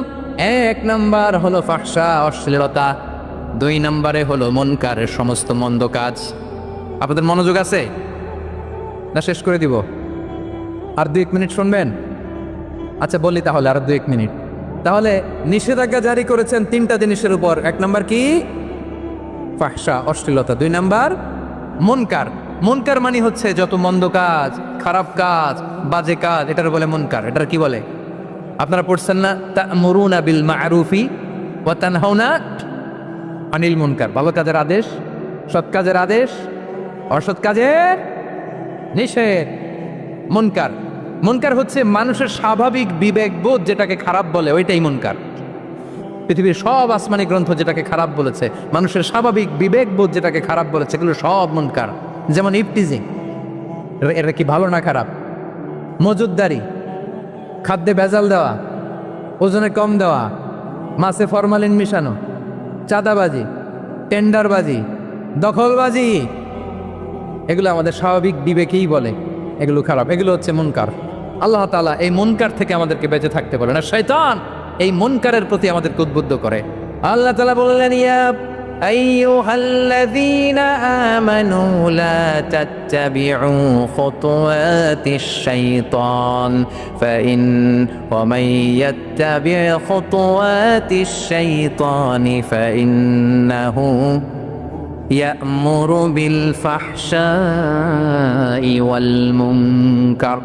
1 নাম্বার হলো ফাহশা, অশ্লীলতা। 2 নম্বরে হলো মুনকারের সমস্ত মন্দ কাজ। আপনাদের মনোযোগ আছে না? শেষ করে দিব? আর 2-1 মিনিট শুনবেন? আচ্ছা বলি তাহলে, আর 2-1 মিনিট। তাহলে নিষেধাজ্ঞা জারি করেছেন 3টা জিনিসের উপর। 1 নাম্বার কি? ফাহশা, অশ্লীলতা। 2 নাম্বার মুনকার। মুনকার মানে হচ্ছে যত মন্দ কাজ, খারাপ কাজ, বাজে কাজ, এটার বলে মুনকার। এটার কি বলে? আপনারা পড়ছেন না তা'মুরুনা বিল মা'রুফি ওয়া তানহাউনা আনিল মুনকার। ভালো কাজের আদেশ, সৎ কাজের আদেশ, অসৎ কাজের নিষেধ। মুনকার, মুনকার হচ্ছে মানুষের স্বাভাবিক বিবেকবোধ যেটাকে খারাপ বলে, ওইটাই মুনকার। পৃথিবীর সব আসমানি গ্রন্থ যেটাকে খারাপ বলেছে, মানুষের স্বাভাবিক বিবেকবোধ যেটাকে খারাপ বলেছে, এগুলো সব মুনকার। যেমন ইফটিজিং, এটা কি ভালো না খারাপ? মজুদদারি, খাদ্যে ভেজাল দেওয়া, ওজনে কম দেওয়া, মাছে ফরমালিন মিশানো, চাঁদাবাজি, টেন্ডারবাজি, দখলবাজি, এগুলো আমাদের স্বাভাবিক বিবেকেই বলে এগুলো খারাপ, এগুলো হচ্ছে মুনকার। আল্লাহ তাআলা এই মুনকার থেকে আমাদেরকে বেঁচে থাকতে বলে না, শয়তান এই মুনকারের প্রতি আমাদেরকে উদ্বুদ্ধ করে। আল্লাহ তাআলা বললেন, ইয়া আইয়ুহাল্লাযীনা আমানু লা তাত্তাবিউ খুতুওয়াতিশ শাইতান ফাইন ওয়া মান ইয়াত্তাবি' খুতুওয়াতিশ শাইতানি ফাইন্নাহু ইয়া'মুরু বিল ফাহশাই ওয়াল মুনকার।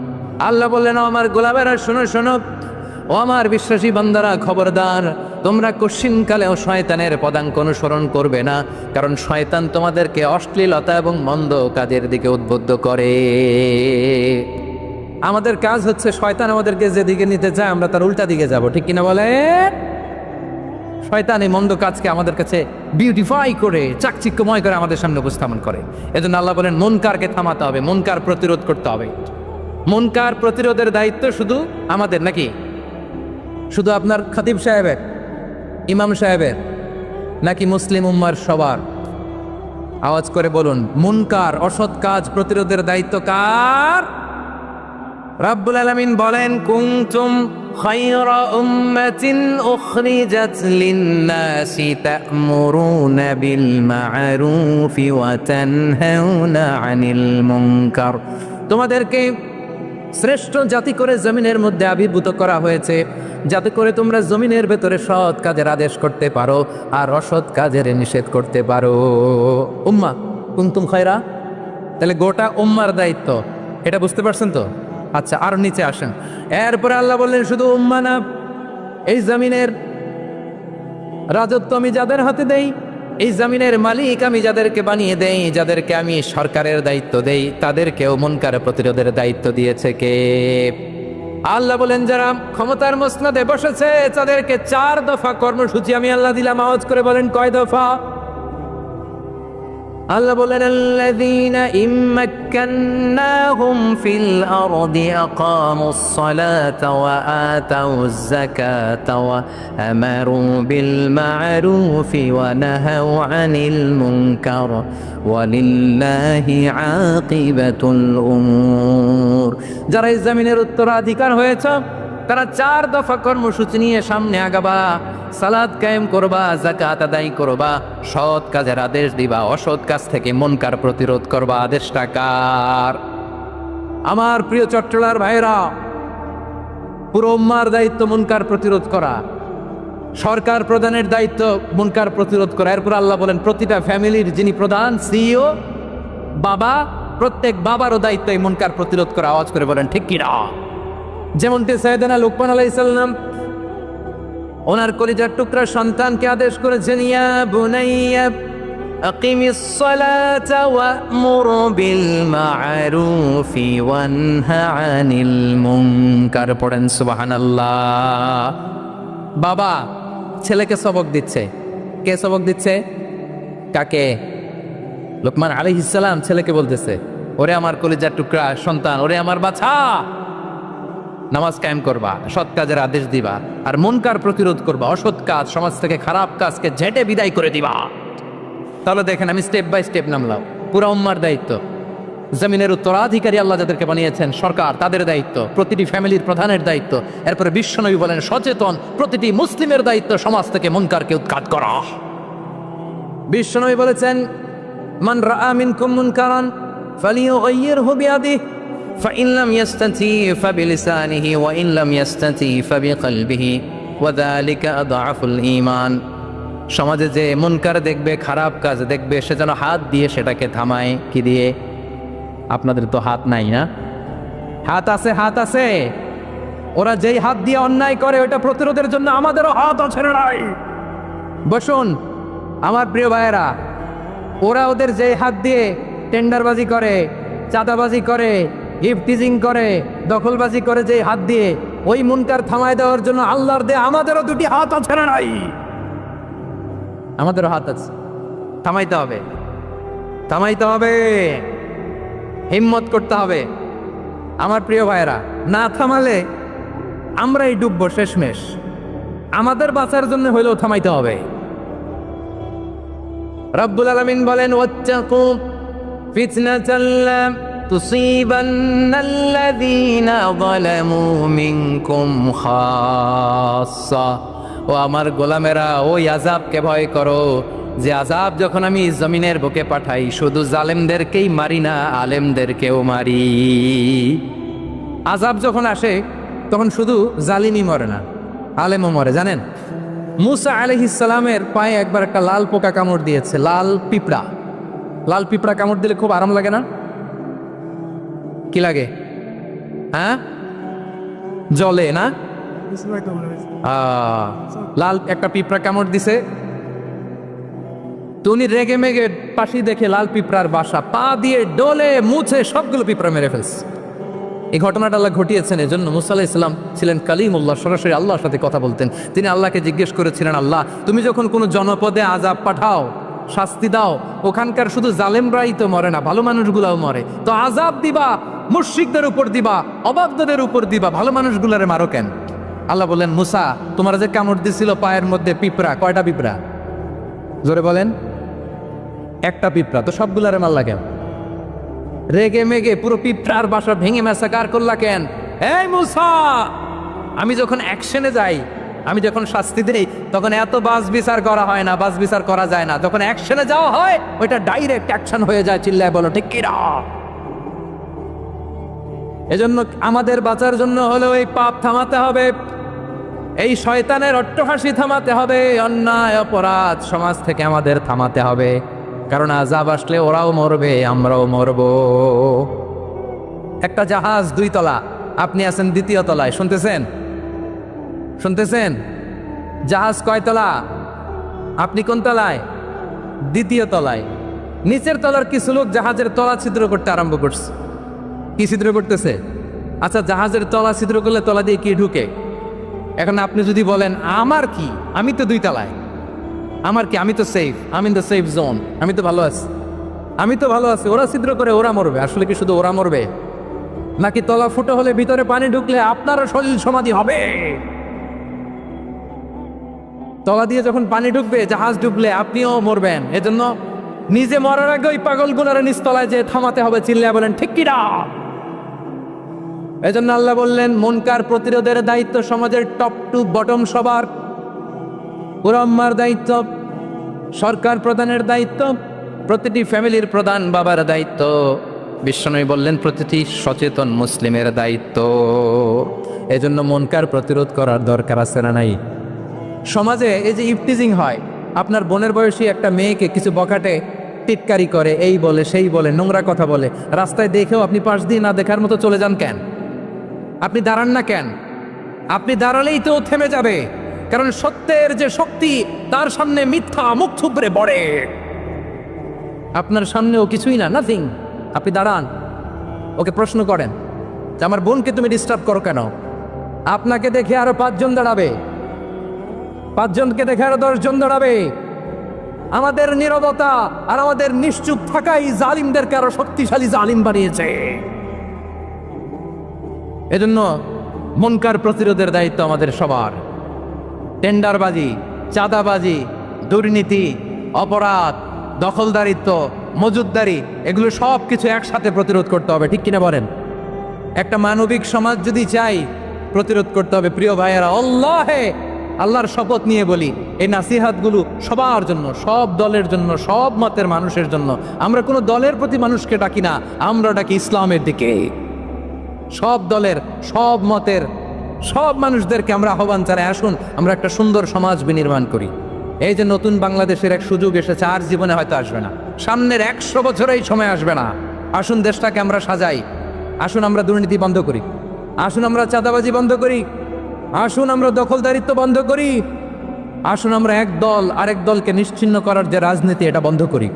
আল্লাহ বললেন, আমার গোলামেরা শোনো শোনো, ও আমার বিশ্বাসী বান্দারা খবরদার, তোমরা কশিনকালেও শয়তানের পদাঙ্ক অনুসরণ করবে না, কারণ শয়তান তোমাদেরকে অশ্লীলতা এবং মন্দ কাজের দিকে উদ্বুদ্ধ করে। আমাদের কাজ হচ্ছে শয়তান আমাদেরকে যেদিকে নিতে চায় আমরা তার উল্টা দিকে যাব, ঠিক কিনা বলে? শয়তান এই মন্দ কাজকে আমাদের কাছে বিউটিফাই করে চাকচিক্যময় করে আমাদের সামনে উপস্থাপন করে। এজন্য আল্লাহ বলেন মুনকারকে থামাতে হবে, মুনকার প্রতিরোধ করতে হবে। মুনকার প্রতিরোধের দায়িত্ব শুধু আমাদের নাকি? শুধু আপনার খতিব সাহেবের, ইমাম সাহেবের, নাকি মুসলিম উম্মার সবার? আওয়াজ করে বলুন, মুনকার অসৎ কাজ প্রতিরোধের দায়িত্ব কার? রাব্বুল আলামিন বলেন, কুনতুম খায়রা উম্মাতিন উখরিজাত লিন-নাসি তা'মুরুনা বিল মা'রুফি ওয়া তানহাউনা আনিল মুনকার। তোমাদেরকে শ্রেষ্ঠ জাতি করে জমিনের মধ্যে আবির্ভূত করা হয়েছে, যাতে করে তোমরা জমিনের ভেতরে সৎ কাজের আদেশ করতে পারো আর অসৎ কাজের নিষেধ করতে পারো। উম্মাহ কুনতুম খায়রা, তাহলে গোটা উম্মার দায়িত্ব, এটা বুঝতে পারছেন তো? আচ্ছা, আরো নিচে আসেন। এরপরে আল্লাহ বললেন, শুধু উম্মাহ না, এই জমিনের রাজত্ব আমি যাদের হাতে দেই, এই জমিনের মালিক আমি যাদেরকে বানিয়ে দেই, যাদেরকে আমি সরকারের দায়িত্ব দেই, তাদেরকেও মুনকার প্রতিরোধের দায়িত্ব দিয়েছে কে? আল্লাহ বলেন, যারা ক্ষমতার মসনদে বসেছে তাদেরকে 4 দফা কর্মসূচি আমি আল্লাহ দিলাম। আওয়াজ করে বলেন, কয় দফা? আল্লাহ বলেন, আল্লাযীনা ইম্মাক্কান্নাহুম ফিল আরদি আকামুস সালাতা ওয়া আতাউয যাকাতা ওয়া আমারু বিল মা'রুফি ওয়া নাহাউ আনিল মুনকার ওয়া লিল্লাহি আকিবাতুল উমুর। যারা এই জমিনের উত্তরাধিকার হয়েছে তারা 4 দফা কর্মসূচি নিয়ে সামনে আগাবা। সালাত কায়েম করবা, যাকাত আদায় করবা, সৎ কাজের আদেশ দিবা, অসৎ কাজ থেকে মুনকার প্রতিরোধ করবা। আদেশটা কার? আমার প্রিয় চট্টলার ভাইরা, পুরো উম্মার দায়িত্ব মুনকার প্রতিরোধ করা, সরকার প্রধানের দায়িত্ব মুনকার প্রতিরোধ করা। এরপর আল্লাহ বলেন, প্রতিটা ফ্যামিলির যিনি প্রধান সিইও বাবা, প্রত্যেক বাবারও দায়িত্ব এই মুনকার প্রতিরোধ করা। আওয়াজ করে বলেন ঠিক কিনা? যেমনটি সাইয়েদনা লুকমান আলাইহিস সালাম ওনার কলিজার টুকরা সন্তানকে আদেশ করেছেন, ইয়া বুনাইয়া আকিমিস সালাতা ওয়া'মুর বিল মা'রুফি ওয়ানহা আনিল মুনকার। পড়েন সুবহানাল্লাহ। বাবা ছেলেকে সবক দিচ্ছে। কে সবক দিচ্ছে? কাকে? লুকমান আলাইহিস সালাম ছেলেকে বলতেছে, ওরে আমার কলিজার টুকরা সন্তান, ওরে আমার বাছা, নামাজ কায়েম করবা, সৎ কাজের আদেশ দিবা, আর মুনকার প্রতিরোধ করবা, অসৎ কাজ, সমাজ থেকে খারাপ কাজকে ঝেঁটে বিদায় করে দিবা। তাহলে দেখেন, আমি স্টেপ বাই স্টেপ নামলাম। পুরা উম্মার দায়িত্ব, জমিনের উত্তরাধিকারী আল্লাহ যাদেরকে বানিয়েছেন সরকার, তাদের দায়িত্ব, প্রতিটি ফ্যামিলির প্রধানের দায়িত্ব। এরপরে বিশ্বনবী বলেন, সচেতন প্রতিটি মুসলিমের দায়িত্ব সমাজ থেকে মুনকারকে উৎখাত করা। বিশ্বনবী বলেছেন, মান রাআ মিনকুম মুনকারান ফালিয়ুগাইয়িরহু বিয়াদিহি فإن لم يستطع فبلسانه وإن لم يستطع فبقلبه وذلك أضعف الإيمان। সমাজে যে মুনকার দেখবে, খারাপ কাজ দেখবে, সে যেন হাত দিয়ে সেটাকে থামায়। কি দিয়ে? আপনাদের তো হাত নাই না? হাত আছে, হাত আছে। ওরা যেই হাত দিয়ে অন্যায় করে ওটা প্রতিরোধের জন্য আমাদেরও হাত আছে না নাই? বসুন আমার প্রিয় ভাইয়েরা, ওরা ওদের যেই হাত দিয়ে টেন্ডারবাজি করে, চাঁদাবাজি করে, ইফতিজিং করে, দখলবাজি করে, যে হাত দিয়ে, ওই মুনকার থামায় দেওয়ার জন্য আল্লাহর দে আমাদেরও 2টি হাত আছে না নাই? আমাদেরও হাত আছে। থামাইতে হবে, থামাইতে হবে, হিম্মত করতে হবে। আমার প্রিয় ভাইয়েরা, না থামালে আমরাই ডুববো শেষমেশ। আমাদের বাঁচার জন্য হইলেও থামাইতে হবে। রব্বুল আলামিন বলেন, ওয়াত্তাকু ফিতনাতাল লা তুসিবান্নাল্লাযীনা যালামু মিনকুম খাসসা। ও আমার গোলামেরা, ওই আযাবকে ভয় করো যে আযাব যখন আমি জমিনের বুকে পাঠাই শুধু জালেমদেরকেই মারি না, আলেমদেরকেও মারি। আযাব যখন আসে তখন শুধু জালিমই মরে না, আলেমও মরে। জানেন, মুসা আলাইহিস সালামের পায়ে একবার একটা লাল পোকা কামড় দিয়েছে, লাল পিঁপড়া। লাল পিঁপড়া কামড় দিলে খুব আরাম লাগে না? কি লাগে? হ্যাঁ, জলে না? লাল একটা পিঁপড়া কামড় দিছে, তো উনি রেগে মেগে পাশি দেখে লাল পিঁপড়ার বাসা, পা দিয়ে ডলে মুছে সবগুলো পিঁপড়া মেরে ফেলছে। এই ঘটনাটা আল্লাহ ঘটিয়েছেন এজন্য মুসা আলাইহিস সালাম ছিলেন কালিমুল্লাহ, সরাসরি আল্লাহর সাথে কথা বলতেন। তিনি আল্লাহকে জিজ্ঞেস করেছিলেন, আল্লাহ তুমি যখন কোনো জনপদে আযাব পাঠাও, শাস্তি দাও, ওখানকার শুধু জালেমরাই তো মরে না, ভালো মানুষগুলাও মরে, তো আযাব দিবা মুশরিকদের উপর দিবা, অবাধ্যদের উপর দিবা, ভালো মানুষগুলারে মারো কেন? আল্লাহ বললেন, মুসা তোমার যে কামড় দিছিল পায়ের মধ্যে পিঁপড়া, কয়টা পিঁপড়া? জোরে বলেন। একটা পিঁপড়া, তো সবগুলারে মারলা কেন? রেগে মেগে পুরো পিঁপড়ার বাসা ভেঙে ম্যাসাকার করলা কেন? এই মুসা, আমি যখন অ্যাকশনে যাই, আমি যখন শাস্তি দেই, তখন এত বাস বিচার করা হয় না, বাস বিচার করা যায় না। যখন অ্যাকশনে যাওয়া হয় ওইটা ডাইরেক্ট অ্যাকশন হয়ে যায়। চিল্লায় বলো ঠিক কিনা? এজন্য আমাদের বাঁচার জন্য হলেও এই পাপ থামাতে হবে, এই শয়তানের অট্টহাসি থামাতে হবে, অন্যায় অপরাধ সমাজ থেকে আমাদের থামাতে হবে। কারণ আযাব আসলে ওরাও মরবে, আমরাও মরব। একটা জাহাজ 2 তলা, আপনি আছেন 2য় তলায়, শুনতেছেন? শুনতেছেন? জাহাজ কয় তলা? আপনি কোন তলায়? 2য় তলায়। নিচের তলার কিছু লোক জাহাজের তলা ছিদ্র করতে আরম্ভ করছে। কি ছিদ্র করতেছে? আচ্ছা, জাহাজের তলা ছিদ্র করলে তলা দিয়ে কি ঢুকে? এখন আপনি যদি বলেন আমার কি, আমি তো 2 তলায়, আমার কি, আমি তো সেফ, আমি ইন দ্য সেফ জোন, আমি তো ভালো আছি, আমি তো ভালো আছি, ওরা ছিদ্র করে ওরা মরবে। আসলে কি শুধু ওরা মরবে, নাকি তলা ফুটো হলে ভিতরে পানি ঢুকলে আপনারও শরীর সমাধি হবে? তলা দিয়ে যখন পানি ঢুকবে, জাহাজ ডুবলে আপনিও মরবেন। এজন্য নিজে মরার আগে ওই পাগলগুলোর নিচতলায় যে থামাতে হবে। চিল্লায় বলেন ঠিক কি না? এজন্য আল্লাহ বললেন, মুনকার প্রতিরোধের দায়িত্ব সমাজের টপ টু বটম সবার। পুরো আম্মার দায়িত্ব, সরকার প্রধানের দায়িত্ব, প্রতিটি ফ্যামিলির প্রধান বাবার দায়িত্ব। বিশ্বনবী বললেন প্রতিটি সচেতন মুসলিমের দায়িত্ব। এজন্য মুনকার প্রতিরোধ করার দরকার আছে না নাই? সমাজে এই যে ইফটিজিং হয়, আপনার বোনের বয়সী একটা মেয়েকে কিছু বখাটে টিটকারি করে, এই বলে সেই বলে, নোংরা কথা বলে, রাস্তায় দেখেও আপনি পাশ দিয়ে না দেখার মতো চলে যান কেন? আপনি দাঁড়ান না কেন? আপনি দাঁড়ালেই তো থেমে যাবে। কারণ সত্যের যে শক্তি, তার সামনে মিথ্যা মুখ থুবড়ে পড়ে। আপনার সামনেও কিছুই না, নাথিং। আপনি দাঁড়ান, ওকে প্রশ্ন করেন যে আমার বোনকে তুমি ডিস্টার্ব করো কেন? আপনাকে দেখে আরো 5 জন দাঁড়াবে, 5 জনকে দেখে আরো 10 জন দাঁড়াবে। আমাদের নীরবতা আর আমাদের নিশ্চুপ থাকাই জালিমদেরকে আরো শক্তিশালী জালিম বানিয়েছে। এজন্য মুনকার প্রতিরোধের দায়িত্ব আমাদের সবার। টেন্ডারবাজি, চাঁদাবাজি, দুর্নীতি, অপরাধ, দখলদারিত্ব, মজুদদারি, এগুলো সব কিছু একসাথে প্রতিরোধ করতে হবে। ঠিক কিনা বলেন? একটা মানবিক সমাজ যদি চাই, প্রতিরোধ করতে হবে। প্রিয় ভাইয়েরা, আল্লাহর শপথ নিয়ে বলি, এই নাসিহাতগুলো সবার জন্য, সব দলের জন্য, সব মতের মানুষের জন্য। আমরা কোনো দলের প্রতি মানুষকে ডাকি না, আমরা ডাকি ইসলামের দিকে। সব দলের, সব মতের, সব মানুষদেরকে আমরা আহ্বান জানাই, আসুন আমরা একটা সুন্দর সমাজ বিনির্মাণ করি। এই যে নতুন বাংলাদেশের এক সুযোগ এসেছে, আর জীবনে হয়তো আসবে না, সামনের 100 বছর এই সময় আসবে না। আসুন দেশটাকে আমরা সাজাই, আসুন আমরা দুর্নীতি বন্ধ করি, আসুন আমরা চাঁদাবাজি বন্ধ করি, আসুন আমরা দখলদারিত্ব বন্ধ করি, আসুন আমরা এক দল আরেক দলকে নিশ্চিহ্ন করার যে রাজনীতি, এটা বন্ধ করি।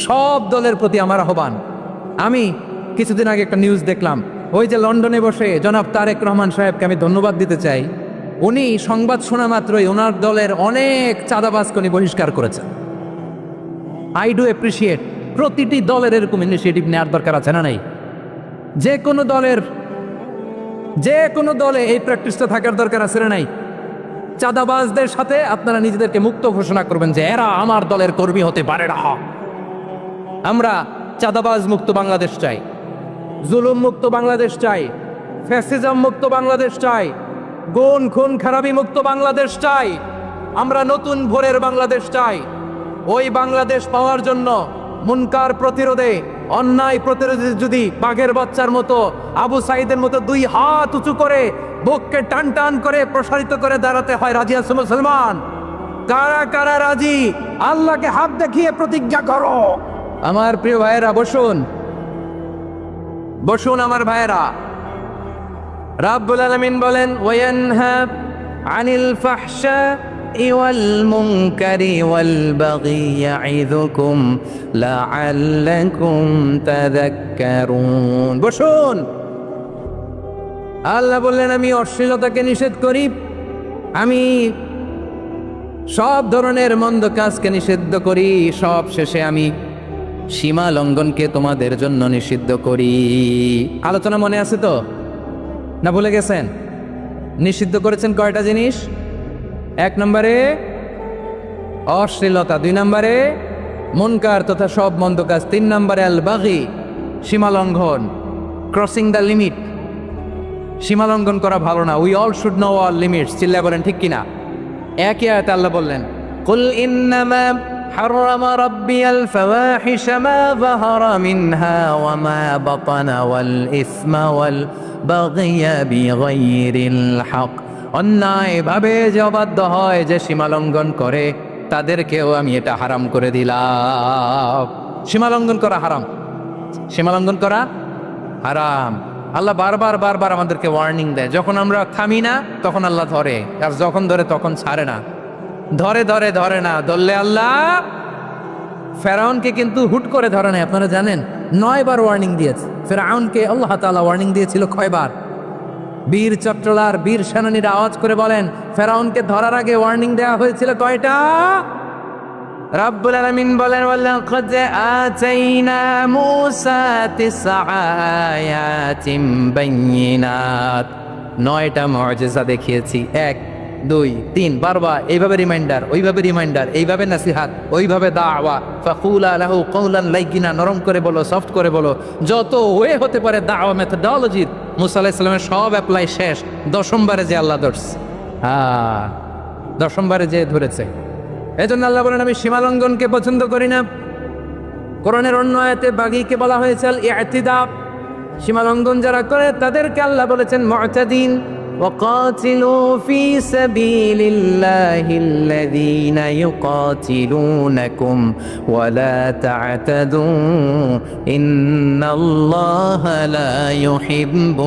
সব দলের প্রতি আমার আহ্বান। আমি কিছুদিন আগে একটা নিউজ দেখলাম, ওই যে লন্ডনে বসে জনাব তারেক রহমান সাহেবকে আমি ধন্যবাদ দিতে চাই। উনি সংবাদ শোনা মাত্রই ওনার দলের অনেক চাঁদাবাজকে উনি বহিষ্কার করেছেন। I do appreciate. প্রতিটি দলের এরকম ইনিশিয়েটিভ নেওয়ার দরকার আছে না নাই? যে কোনো দলে এই প্র্যাকটিসটা থাকার দরকার আছে না নাই? চাঁদাবাজদের সাথে আপনারা নিজেদেরকে মুক্ত ঘোষণা করবেন যে এরা আমার দলের কর্মী হতে পারে না। আমরা চাঁদাবাজ মুক্ত বাংলাদেশ চাই, জুলুম মুক্ত বাংলাদেশ চাই, ফ্যাসিজম মুক্ত বাংলাদেশ চাই, গুণ খুন খারাপি মুক্ত বাংলাদেশ চাই। আমরা নতুন ভোরের বাংলাদেশ চাই। ওই বাংলাদেশ পাওয়ার জন্য মুনকার প্রতিরোধে, অন্যায় প্রতিরোধে যদি বাঘের বাচ্চার মতো, আবু সাইদের মতো দুই হাত উঁচু করে বুককে টান টান করে প্রসারিত করে দাঁড়াতে হয়, রাজি আছো মুসলমান? কারা কারা রাজি? আল্লাহকে হাত দেখিয়ে প্রতিজ্ঞা করো। আমার প্রিয় ভাইয়েরা বসুন, বসুন আমার ভাইয়েরা। রাব্বুল আলামিন বলেন, ওয়ায়ানহা আনিল ফাহশাই ওয়াল মুনকারি ওয়াল বাগি ইয়াইযুকুম লাআল্লাকুম তাযাক্কারুন। বসুন। আল্লাহ বললেন, আমি অশ্লীলতাকে নিষেধ করি, আমি সব ধরনের মন্দ কাজকে নিষিদ্ধ করি, সব শেষে আমি সীমা লঙ্ঘনকে তোমাদের জন্য নিষিদ্ধ করি। আলোচনা মনে আছে তো, না ভুলে গেছেন? নিষিদ্ধ করেছেন কয়টা জিনিস? 1 নম্বরে অশ্লীলতা, 2 নম্বরে মুনকার তথা সব মন্দ কাজ, 3 নম্বরে আল বাগি সীমা লঙ্ঘন, ক্রসিং দ্য লিমিট। সীমা লঙ্ঘন করা ভালো না। We all should know all limits. চিল্লা বলেন ঠিক কিনা? একই আয়াতে আল্লাহ বললেন, কুল ইন্নামা حرم ربي الفواحش ما ظهر منها وما بطن والإثم والبغي بغير الحق। অন্যায় ভাবে যে অবাধ্য হয়, যে সীমা লঙ্ঘন করে, তাদেরকেও আমি এটা হারাম করে দিলাম। সীমা লঙ্ঘন করা হারাম, সীমা লঙ্ঘন করা হারাম। আল্লাহ বারবার বারবার আমাদেরকে ওয়ার্নিং দেয়। যখন আমরা থামি না তখন আল্লাহ ধরে, আর যখন ধরে তখন ছাড়ে না। ধরে ধরে ধরে না, ধরলে আল্লাহ। ফেরাউনকে কিন্তু হুট করে ধরে নাই, আপনারা জানেন? 9 বার ওয়ার্নিং দিয়েছে ফেরাউনকে। আল্লাহ তাআলা ওয়ার্নিং দিয়েছিল কয়বার? বীর চট্টলার বীর সেনানীরা আওয়াজ করে বলেন, ফেরাউনকে ধরার আগে ওয়ার্নিং দেওয়া হয়েছিল কয়টা? রাব্বুল আলামিন বলেন, ওয়ালাকাদ আতাইনা মূসা 9 আয়াতিন বাইয়িনাত। 9টা মুজিজা দেখিয়েছি। 1 2 3 বারবার এইভাবে রিমাইন্ডার, ওইভাবে রিমাইন্ডার, এইভাবে নাসিহাত, ওইভাবে দাওয়া। ফাকুলা লাহু কওলান লাইয়িনা, নরম করে বলো, সফট করে বলো। যত ওয়ে হতে পারে দাওয়া মেথডোলজি মুসা আলাইহিস সালামের সব অ্যাপ্লাই শেষ। 10ম বারে যে আল্লাহ ধরছে, 10ম বারে যে ধরেছে। এজন্য আল্লাহ বলেন, আমি সীমা লঙ্ঘনকে পছন্দ করি না। কোরআনের অন্য আয়াতে বাগীকে বলা হয়েছে আল ইতিদা। সীমা লঙ্ঘন যারা করে তাদেরকে আল্লাহ বলেছেন মুতাদিন। وقاتلوا في سبيل الله الذين يقاتلونكم ولا تعتدوا إن الله لا يحب